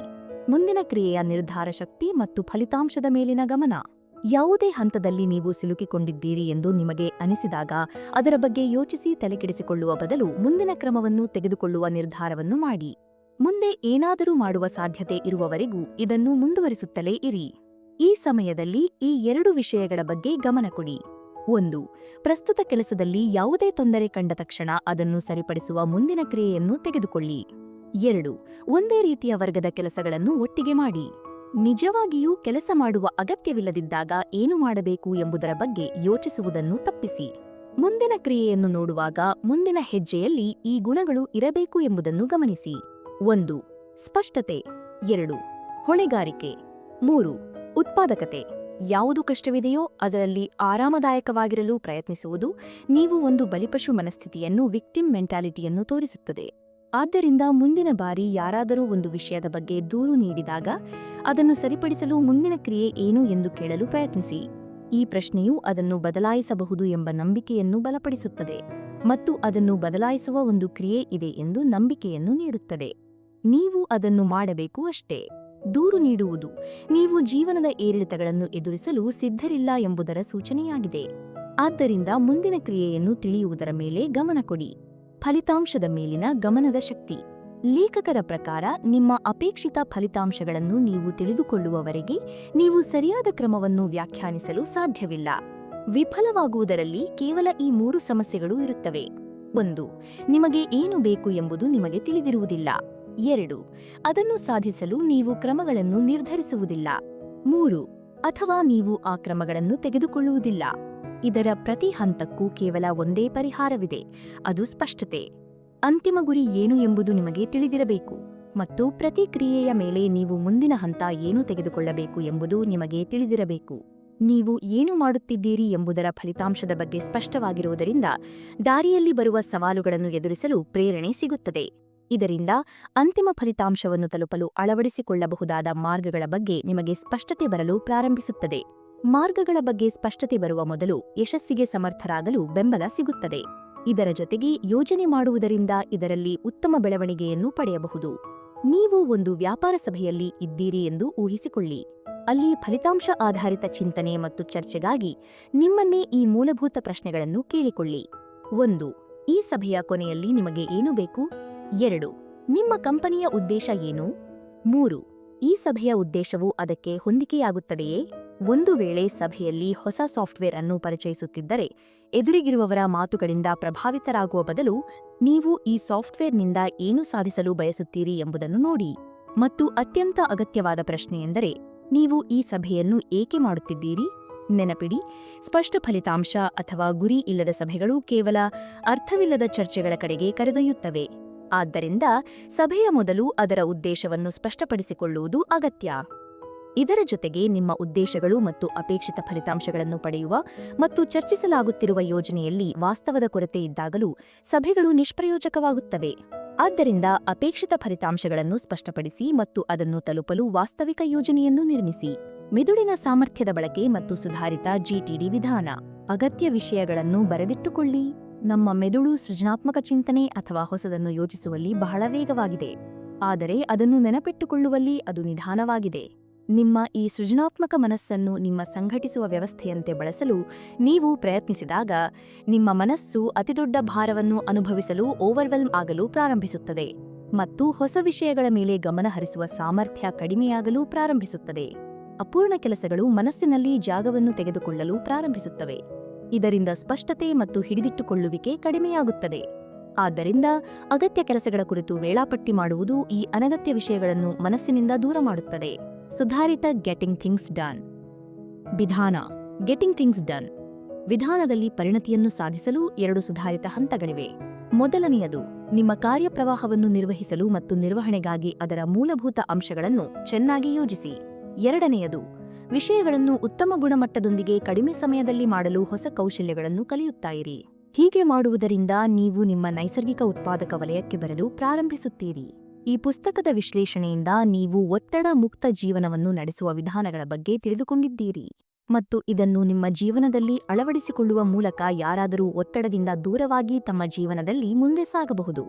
ಮುಂದಿನ ಕ್ರಿಯೆಯ ನಿರ್ಧಾರ ಶಕ್ತಿ ಮತ್ತು ಫಲಿತಾಂಶದ ಮೇಲಿನ ಗಮನ. ಯಾವುದೇ ಹಂತದಲ್ಲಿ ನೀವು ಸಿಲುಕಿಕೊಂಡಿದ್ದೀರಿ ಎಂದು ನಿಮಗೆ ಅನಿಸಿದಾಗ ಅದರ ಬಗ್ಗೆ ಯೋಚಿಸಿ ತಲೆಕೆಡಿಸಿಕೊಳ್ಳುವ ಬದಲು ಮುಂದಿನ ಕ್ರಮವನ್ನು ತೆಗೆದುಕೊಳ್ಳುವ ನಿರ್ಧಾರವನ್ನು ಮಾಡಿ. ಮುಂದೆ ಏನಾದರೂ ಮಾಡುವ ಸಾಧ್ಯತೆ ಇರುವವರೆಗೂ ಇದನ್ನು ಮುಂದುವರಿಸುತ್ತಲೇ ಇರಿ. ಈ ಸಮಯದಲ್ಲಿ ಈ 2 ವಿಷಯಗಳ ಬಗ್ಗೆ ಗಮನ ಕೊಡಿ. 1. ಪ್ರಸ್ತುತ ಕೆಲಸದಲ್ಲಿ ಯಾವುದೇ ತೊಂದರೆ ಕಂಡ ತಕ್ಷಣ ಅದನ್ನು ಸರಿಪಡಿಸುವ ಮುಂದಿನ ಕ್ರಿಯೆಯನ್ನು ತೆಗೆದುಕೊಳ್ಳಿ. 2. ಒಂದೇ ರೀತಿಯ ವರ್ಗದ ಕೆಲಸಗಳನ್ನು ಒಟ್ಟಿಗೆ ಮಾಡಿ. ನಿಜವಾಗಿಯೂ ಕೆಲಸ ಮಾಡುವ ಅಗತ್ಯವಿಲ್ಲದಿದ್ದಾಗ ಏನು ಮಾಡಬೇಕು ಎಂಬುದರ ಬಗ್ಗೆ ಯೋಚಿಸುವುದನ್ನು ತಪ್ಪಿಸಿ. ಮುಂದಿನ ಕ್ರಿಯೆಯನ್ನು ನೋಡುವಾಗ ಮುಂದಿನ ಹೆಜ್ಜೆಯಲ್ಲಿ ಈ ಗುಣಗಳು ಇರಬೇಕು ಎಂಬುದನ್ನು ಗಮನಿಸಿ. 1. ಸ್ಪಷ್ಟತೆ. 2. ಹೊಣೆಗಾರಿಕೆ. 3. ಉತ್ಪಾದಕತೆ. ಯಾವುದು ಕಷ್ಟವಿದೆಯೋ ಅದರಲ್ಲಿ ಆರಾಮದಾಯಕವಾಗಿರಲು ಪ್ರಯತ್ನಿಸುವುದು ನೀವು ಒಂದು ಬಲಿಪಶು ಮನಸ್ಥಿತಿಯನ್ನು, ವಿಕ್ಟಿಮ್ ಮೆಂಟಾಲಿಟಿಯನ್ನು ತೋರಿಸುತ್ತದೆ. ಆದ್ದರಿಂದ ಮುಂದಿನ ಬಾರಿ ಯಾರಾದರೂ ಒಂದು ವಿಷಯದ ಬಗ್ಗೆ ದೂರು ನೀಡಿದಾಗ ಅದನ್ನು ಸರಿಪಡಿಸಲು ಮುಂದಿನ ಕ್ರಿಯೆ ಏನು ಎಂದು ಕೇಳಲು ಪ್ರಯತ್ನಿಸಿ. ಈ ಪ್ರಶ್ನೆಯು ಅದನ್ನು ಬದಲಾಯಿಸಬಹುದು ಎಂಬ ನಂಬಿಕೆಯನ್ನು ಬಲಪಡಿಸುತ್ತದೆ ಮತ್ತು ಅದನ್ನು ಬದಲಾಯಿಸುವ ಒಂದು ಕ್ರಿಯೆ ಇದೆ ಎಂದು ನಂಬಿಕೆಯನ್ನು ನೀಡುತ್ತದೆ. ನೀವು ಅದನ್ನು ಮಾಡಬೇಕು ಅಷ್ಟೇ. ದೂರು ನೀಡುವುದು ನೀವು ಜೀವನದ ಏರಿಳಿತಗಳನ್ನು ಎದುರಿಸಲು ಸಿದ್ಧರಿಲ್ಲ ಎಂಬುದರ ಸೂಚನೆಯಾಗಿದೆ. ಆದ್ದರಿಂದ ಮುಂದಿನ ಕ್ರಿಯೆಯನ್ನು ತಿಳಿಯುವುದರ ಮೇಲೆ ಗಮನ ಕೊಡಿ. ಫಲಿತಾಂಶದ ಮೇಲಿನ ಗಮನದ ಶಕ್ತಿ. ಲೇಖಕರ ಪ್ರಕಾರ ನಿಮ್ಮ ಅಪೇಕ್ಷಿತ ಫಲಿತಾಂಶಗಳನ್ನು ನೀವು ತಿಳಿದುಕೊಳ್ಳುವವರೆಗೆ ನೀವು ಸರಿಯಾದ ಕ್ರಮವನ್ನು ವ್ಯಾಖ್ಯಾನಿಸಲು ಸಾಧ್ಯವಿಲ್ಲ. ವಿಫಲವಾಗುವುದರಲ್ಲಿ ಕೇವಲ ಈ 3 ಸಮಸ್ಯೆಗಳು ಇರುತ್ತವೆ. 1. ನಿಮಗೆ ಏನು ಬೇಕು ಎಂಬುದು ನಿಮಗೆ ತಿಳಿದಿರುವುದಿಲ್ಲ. 2. ಅದನ್ನು ಸಾಧಿಸಲು ನೀವು ಕ್ರಮಗಳನ್ನು ನಿರ್ಧರಿಸುವುದಿಲ್ಲ. 3. ಅಥವಾ ನೀವು ಆ ಕ್ರಮಗಳನ್ನು ತೆಗೆದುಕೊಳ್ಳುವುದಿಲ್ಲ. ಇದರ ಪ್ರತಿ ಹಂತಕ್ಕೂ ಕೇವಲ ಒಂದೇ ಪರಿಹಾರವಿದೆ, ಅದು ಸ್ಪಷ್ಟತೆ. ಅಂತಿಮ ಗುರಿ ಏನು ಎಂಬುದು ನಿಮಗೆ ತಿಳಿದಿರಬೇಕು ಮತ್ತು ಪ್ರತಿ ಕ್ರಿಯೆಯ ಮೇಲೆ ನೀವು ಮುಂದಿನ ಹಂತ ಏನು ತೆಗೆದುಕೊಳ್ಳಬೇಕು ಎಂಬುದು ನಿಮಗೆ ತಿಳಿದಿರಬೇಕು. ನೀವು ಏನು ಮಾಡುತ್ತಿದ್ದೀರಿ ಎಂಬುದರ ಫಲಿತಾಂಶದ ಬಗ್ಗೆ ಸ್ಪಷ್ಟವಾಗಿರುವುದರಿಂದ ದಾರಿಯಲ್ಲಿ ಬರುವ ಸವಾಲುಗಳನ್ನು ಎದುರಿಸಲು ಪ್ರೇರಣೆ ಸಿಗುತ್ತದೆ. ಇದರಿಂದ ಅಂತಿಮ ಫಲಿತಾಂಶವನ್ನು ತಲುಪಲು ಅಳವಡಿಸಿಕೊಳ್ಳಬಹುದಾದ ಮಾರ್ಗಗಳ ಬಗ್ಗೆ ನಿಮಗೆ ಸ್ಪಷ್ಟತೆ ಬರಲು ಪ್ರಾರಂಭಿಸುತ್ತದೆ. ಮಾರ್ಗಗಳ ಬಗ್ಗೆ ಸ್ಪಷ್ಟತೆ ಬರುವ ಮೊದಲು ಯಶಸ್ಸಿಗೆ ಸಮರ್ಥರಾಗಲು ಬೆಂಬಲ ಸಿಗುತ್ತದೆ. ಇದರ ಜೊತೆಗೆ ಯೋಜನೆ ಮಾಡುವುದರಿಂದ ಇದರಲ್ಲಿ ಉತ್ತಮ ಬೆಳವಣಿಗೆಯನ್ನು ಪಡೆಯಬಹುದು. ನೀವು ಒಂದು ವ್ಯಾಪಾರ ಸಭೆಯಲ್ಲಿ ಇದ್ದೀರಿ ಎಂದು ಊಹಿಸಿಕೊಳ್ಳಿ. ಅಲ್ಲಿ ಫಲಿತಾಂಶ ಆಧಾರಿತ ಚಿಂತನೆ ಮತ್ತು ಚರ್ಚೆಗಾಗಿ ನಿಮ್ಮನ್ನೇ ಈ ಮೂಲಭೂತ ಪ್ರಶ್ನೆಗಳನ್ನು ಕೇಳಿಕೊಳ್ಳಿ. 1. ಈ ಸಭೆಯ ಕೊನೆಯಲ್ಲಿ ನಿಮಗೆ ಏನು ಬೇಕು? 2. ನಿಮ್ಮ ಕಂಪನಿಯ ಉದ್ದೇಶ ಏನು? 3. ಈ ಸಭೆಯ ಉದ್ದೇಶವು ಅದಕ್ಕೆ ಹೊಂದಿಕೆಯಾಗುತ್ತದೆಯೇ? ಒಂದು ವೇಳೆ ಸಭೆಯಲ್ಲಿ ಹೊಸ ಸಾಫ್ಟ್ವೇರ್ ಅನ್ನು ಪರಿಚಯಿಸುತ್ತಿದ್ದರೆ, ಎದುರಿಗಿರುವವರ ಮಾತುಗಳಿಂದ ಪ್ರಭಾವಿತರಾಗುವ ಬದಲು ನೀವು ಈ ಸಾಫ್ಟ್ವೇರ್ನಿಂದ ಏನು ಸಾಧಿಸಲು ಬಯಸುತ್ತೀರಿ ಎಂಬುದನ್ನು ನೋಡಿ. ಮತ್ತು ಅತ್ಯಂತ ಅಗತ್ಯವಾದ ಪ್ರಶ್ನೆಯೆಂದರೆ, ನೀವು ಈ ಸಭೆಯನ್ನು ಏಕೆ ಮಾಡುತ್ತಿದ್ದೀರಿ? ನೆನಪಿಡಿ, ಸ್ಪಷ್ಟ ಫಲಿತಾಂಶ ಅಥವಾ ಗುರಿ ಇಲ್ಲದ ಸಭೆಗಳು ಕೇವಲ ಅರ್ಥವಿಲ್ಲದ ಚರ್ಚೆಗಳ ಕಡೆಗೆ ಕರೆದೊಯ್ಯುತ್ತವೆ. ಆದ್ದರಿಂದ ಸಭೆಯ ಮೊದಲು ಅದರ ಉದ್ದೇಶವನ್ನು ಸ್ಪಷ್ಟಪಡಿಸಿಕೊಳ್ಳುವುದು ಅಗತ್ಯ. ಇದರ ಜೊತೆಗೆ ನಿಮ್ಮ ಉದ್ದೇಶಗಳು ಮತ್ತು ಅಪೇಕ್ಷಿತ ಫಲಿತಾಂಶಗಳನ್ನು ಪಡೆಯುವ ಮತ್ತು ಚರ್ಚಿಸಲಾಗುತ್ತಿರುವ ಯೋಜನೆಯಲ್ಲಿ ವಾಸ್ತವದ ಕೊರತೆ ಇದ್ದಾಗಲೂ ಸಭೆಗಳು ನಿಷ್ಪ್ರಯೋಜಕವಾಗುತ್ತವೆ. ಆದ್ದರಿಂದ ಅಪೇಕ್ಷಿತ ಫಲಿತಾಂಶಗಳನ್ನು ಸ್ಪಷ್ಟಪಡಿಸಿ ಮತ್ತು ಅದನ್ನು ತಲುಪಲು ವಾಸ್ತವಿಕ ಯೋಜನೆಯನ್ನು ನಿರ್ಮಿಸಿ. ಮೆದುಳಿನ ಸಾಮರ್ಥ್ಯದ ಬಳಕೆ ಮತ್ತು ಸುಧಾರಿತ GTD ವಿಧಾನ. ಅಗತ್ಯ ವಿಷಯಗಳನ್ನು ಬರೆದಿಟ್ಟುಕೊಳ್ಳಿ. ನಮ್ಮ ಮೆದುಳು ಸೃಜನಾತ್ಮಕ ಚಿಂತನೆ ಅಥವಾ ಹೊಸದನ್ನು ಯೋಚಿಸುವಲ್ಲಿ ಬಹಳ ವೇಗವಾಗಿದೆ, ಆದರೆ ಅದನ್ನು ನೆನಪಿಟ್ಟುಕೊಳ್ಳುವಲ್ಲಿ ಅದು ನಿಧಾನವಾಗಿದೆ. ನಿಮ್ಮ ಈ ಸೃಜನಾತ್ಮಕ ಮನಸ್ಸನ್ನು ನಿಮ್ಮ ಸಂಘಟಿಸುವ ವ್ಯವಸ್ಥೆಯಂತೆ ಬಳಸಲು ನೀವು ಪ್ರಯತ್ನಿಸಿದಾಗ ನಿಮ್ಮ ಮನಸ್ಸು ಅತಿದೊಡ್ಡ ಭಾರವನ್ನು ಅನುಭವಿಸಲು ಓವರ್ವೆಲ್ಮ್ ಆಗಲು ಪ್ರಾರಂಭಿಸುತ್ತದೆ ಮತ್ತು ಹೊಸ ವಿಷಯಗಳ ಮೇಲೆ ಗಮನ ಹರಿಸುವ ಸಾಮರ್ಥ್ಯ ಕಡಿಮೆಯಾಗಲು ಪ್ರಾರಂಭಿಸುತ್ತದೆ. ಅಪೂರ್ಣ ಕೆಲಸಗಳು ಮನಸ್ಸಿನಲ್ಲಿ ಜಾಗವನ್ನು ತೆಗೆದುಕೊಳ್ಳಲು ಪ್ರಾರಂಭಿಸುತ್ತವೆ. ಇದರಿಂದ ಸ್ಪಷ್ಟತೆ ಮತ್ತು ಹಿಡಿದಿಟ್ಟುಕೊಳ್ಳುವಿಕೆ ಕಡಿಮೆಯಾಗುತ್ತದೆ. ಆದ್ದರಿಂದ ಅಗತ್ಯ ಕೆಲಸಗಳ ಕುರಿತು ವೇಳಾಪಟ್ಟಿ ಮಾಡುವುದು ಈ ಅನಗತ್ಯ ವಿಷಯಗಳನ್ನು ಮನಸ್ಸಿನಿಂದ ದೂರ ಮಾಡುತ್ತದೆ. ಸುಧಾರಿತ ಗೆಟಿಂಗ್ ಥಿಂಗ್ಸ್ ಡನ್ ವಿಧಾನ. ಗೆಟಿಂಗ್ ಥಿಂಗ್ಸ್ ಡನ್ ವಿಧಾನದಲ್ಲಿ ಪರಿಣತಿಯನ್ನು ಸಾಧಿಸಲು 2 ಸುಧಾರಿತ ಹಂತಗಳಿವೆ. ಮೊದಲನೆಯದು, ನಿಮ್ಮ ಕಾರ್ಯಪ್ರವಾಹವನ್ನು ನಿರ್ವಹಿಸಲು ಮತ್ತು ನಿರ್ವಹಣೆಗಾಗಿ ಅದರ ಮೂಲಭೂತ ಅಂಶಗಳನ್ನು ಚೆನ್ನಾಗಿ ಯೋಜಿಸಿ. ಎರಡನೆಯದು, ವಿಷಯಗಳನ್ನು ಉತ್ತಮ ಗುಣಮಟ್ಟದೊಂದಿಗೆ ಕಡಿಮೆ ಸಮಯದಲ್ಲಿ ಮಾಡಲು ಹೊಸ ಕೌಶಲ್ಯಗಳನ್ನು ಕಲಿಯುತ್ತಾ ಇರಿ. ಹೀಗೆ ಮಾಡುವುದರಿಂದ ನೀವು ನಿಮ್ಮ ನೈಸರ್ಗಿಕ ಉತ್ಪಾದಕ ವಲಯಕ್ಕೆ ಬರಲು ಪ್ರಾರಂಭಿಸುತ್ತೀರಿ. ಈ ಪುಸ್ತಕದ ವಿಶ್ಲೇಷಣೆಯಿಂದ ನೀವು ಒತ್ತಡ ಮುಕ್ತ ಜೀವನವನ್ನು ನಡೆಸುವ ವಿಧಾನಗಳ ಬಗ್ಗೆ ತಿಳಿದುಕೊಂಡಿದ್ದೀರಿ ಮತ್ತು ಇದನ್ನು ನಿಮ್ಮ ಜೀವನದಲ್ಲಿ ಅಳವಡಿಸಿಕೊಳ್ಳುವ ಮೂಲಕ ಯಾರಾದರೂ ಒತ್ತಡದಿಂದ ದೂರವಾಗಿ ತಮ್ಮ ಜೀವನದಲ್ಲಿ ಮುಂದೆ ಸಾಗಬಹುದು.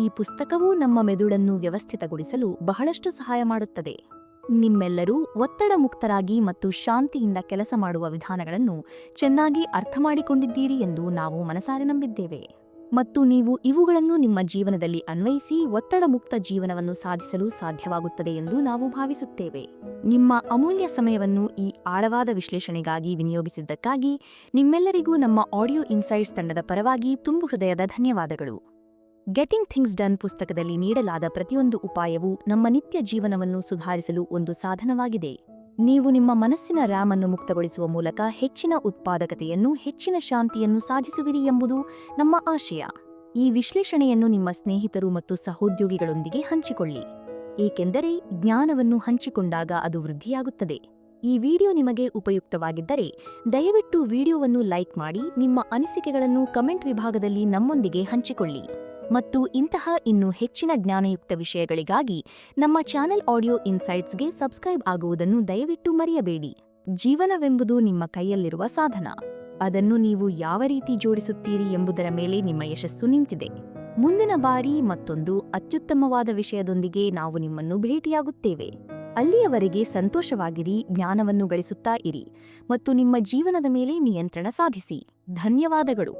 ಈ ಪುಸ್ತಕವು ನಮ್ಮ ಮೆದುಳನ್ನು ವ್ಯವಸ್ಥಿತಗೊಳಿಸಲು ಬಹಳಷ್ಟು ಸಹಾಯ ಮಾಡುತ್ತದೆ. ನಿಮ್ಮೆಲ್ಲರೂ ಒತ್ತಡ ಮುಕ್ತರಾಗಿ ಮತ್ತು ಶಾಂತಿಯಿಂದ ಕೆಲಸ ಮಾಡುವ ವಿಧಾನಗಳನ್ನು ಚೆನ್ನಾಗಿ ಅರ್ಥಮಾಡಿಕೊಂಡಿದ್ದೀರಿ ಎಂದು ನಾವು ಮನಸಾರೆ ನಂಬಿದ್ದೇವೆ ಮತ್ತು ನೀವು ಇವುಗಳನ್ನು ನಿಮ್ಮ ಜೀವನದಲ್ಲಿ ಅನ್ವಯಿಸಿ ಒತ್ತಡ ಮುಕ್ತ ಜೀವನವನ್ನು ಸಾಧಿಸಲು ಸಾಧ್ಯವಾಗುತ್ತದೆ ಎಂದು ನಾವು ಭಾವಿಸುತ್ತೇವೆ. ನಿಮ್ಮ ಅಮೂಲ್ಯ ಸಮಯವನ್ನು ಈ ಆಳವಾದ ವಿಶ್ಲೇಷಣೆಗಾಗಿ ವಿನಿಯೋಗಿಸಿದ್ದಕ್ಕಾಗಿ ನಿಮ್ಮೆಲ್ಲರಿಗೂ ನಮ್ಮ ಆಡಿಯೋ ಇನ್ಸೈಟ್ಸ್ ತಂಡದ ಪರವಾಗಿ ತುಂಬು ಹೃದಯದ ಧನ್ಯವಾದಗಳು. ಗೆಟಿಂಗ್ ಥಿಂಗ್ಸ್ ಡನ್ ಪುಸ್ತಕದಲ್ಲಿ ನೀಡಲಾದ ಪ್ರತಿಯೊಂದು ಉಪಾಯವೂ ನಮ್ಮ ನಿತ್ಯ ಜೀವನವನ್ನು ಸುಧಾರಿಸಲು ಒಂದು ಸಾಧನವಾಗಿದೆ. ನೀವು ನಿಮ್ಮ ಮನಸ್ಸಿನ ರ್ಯಾಮ್ ಅನ್ನು ಮುಕ್ತಗೊಳಿಸುವ ಮೂಲಕ ಹೆಚ್ಚಿನ ಉತ್ಪಾದಕತೆಯನ್ನು, ಹೆಚ್ಚಿನ ಶಾಂತಿಯನ್ನು ಸಾಧಿಸುವಿರಿ ಎಂಬುದು ನಮ್ಮ ಆಶಯ. ಈ ವಿಶ್ಲೇಷಣೆಯನ್ನು ನಿಮ್ಮ ಸ್ನೇಹಿತರು ಮತ್ತು ಸಹೋದ್ಯೋಗಿಗಳೊಂದಿಗೆ ಹಂಚಿಕೊಳ್ಳಿ, ಏಕೆಂದರೆ ಜ್ಞಾನವನ್ನು ಹಂಚಿಕೊಂಡಾಗ ಅದು ವೃದ್ಧಿಯಾಗುತ್ತದೆ. ಈ ವಿಡಿಯೋ ನಿಮಗೆ ಉಪಯುಕ್ತವಾಗಿದ್ದರೆ ದಯವಿಟ್ಟು ವಿಡಿಯೋವನ್ನು ಲೈಕ್ ಮಾಡಿ, ನಿಮ್ಮ ಅನಿಸಿಕೆಗಳನ್ನು ಕಮೆಂಟ್ ವಿಭಾಗದಲ್ಲಿ ನಮ್ಮೊಂದಿಗೆ ಹಂಚಿಕೊಳ್ಳಿ ಮತ್ತು ಇಂತಹ ಇನ್ನೂ ಹೆಚ್ಚಿನ ಜ್ಞಾನಯುಕ್ತ ವಿಷಯಗಳಿಗಾಗಿ ನಮ್ಮ ಚಾನೆಲ್ ಆಡಿಯೋ ಇನ್ಸೈಟ್ಸ್ಗೆ ಸಬ್ಸ್ಕ್ರೈಬ್ ಆಗುವುದನ್ನು ದಯವಿಟ್ಟು ಮರೆಯಬೇಡಿ. ಜೀವನವೆಂಬುದು ನಿಮ್ಮ ಕೈಯಲ್ಲಿರುವ ಸಾಧನ. ಅದನ್ನು ನೀವು ಯಾವ ರೀತಿ ಜೋಡಿಸುತ್ತೀರಿ ಎಂಬುದರ ಮೇಲೆ ನಿಮ್ಮ ಯಶಸ್ಸು ನಿಂತಿದೆ. ಮುಂದಿನ ಬಾರಿ ಮತ್ತೊಂದು ಅತ್ಯುತ್ತಮವಾದ ವಿಷಯದೊಂದಿಗೆ ನಾವು ನಿಮ್ಮನ್ನು ಭೇಟಿಯಾಗುತ್ತೇವೆ. ಅಲ್ಲಿಯವರೆಗೆ ಸಂತೋಷವಾಗಿರಿ, ಜ್ಞಾನವನ್ನು ಗಳಿಸುತ್ತಾ ಇರಿ ಮತ್ತು ನಿಮ್ಮ ಜೀವನದ ಮೇಲೆ ನಿಯಂತ್ರಣ ಸಾಧಿಸಿ. ಧನ್ಯವಾದಗಳು.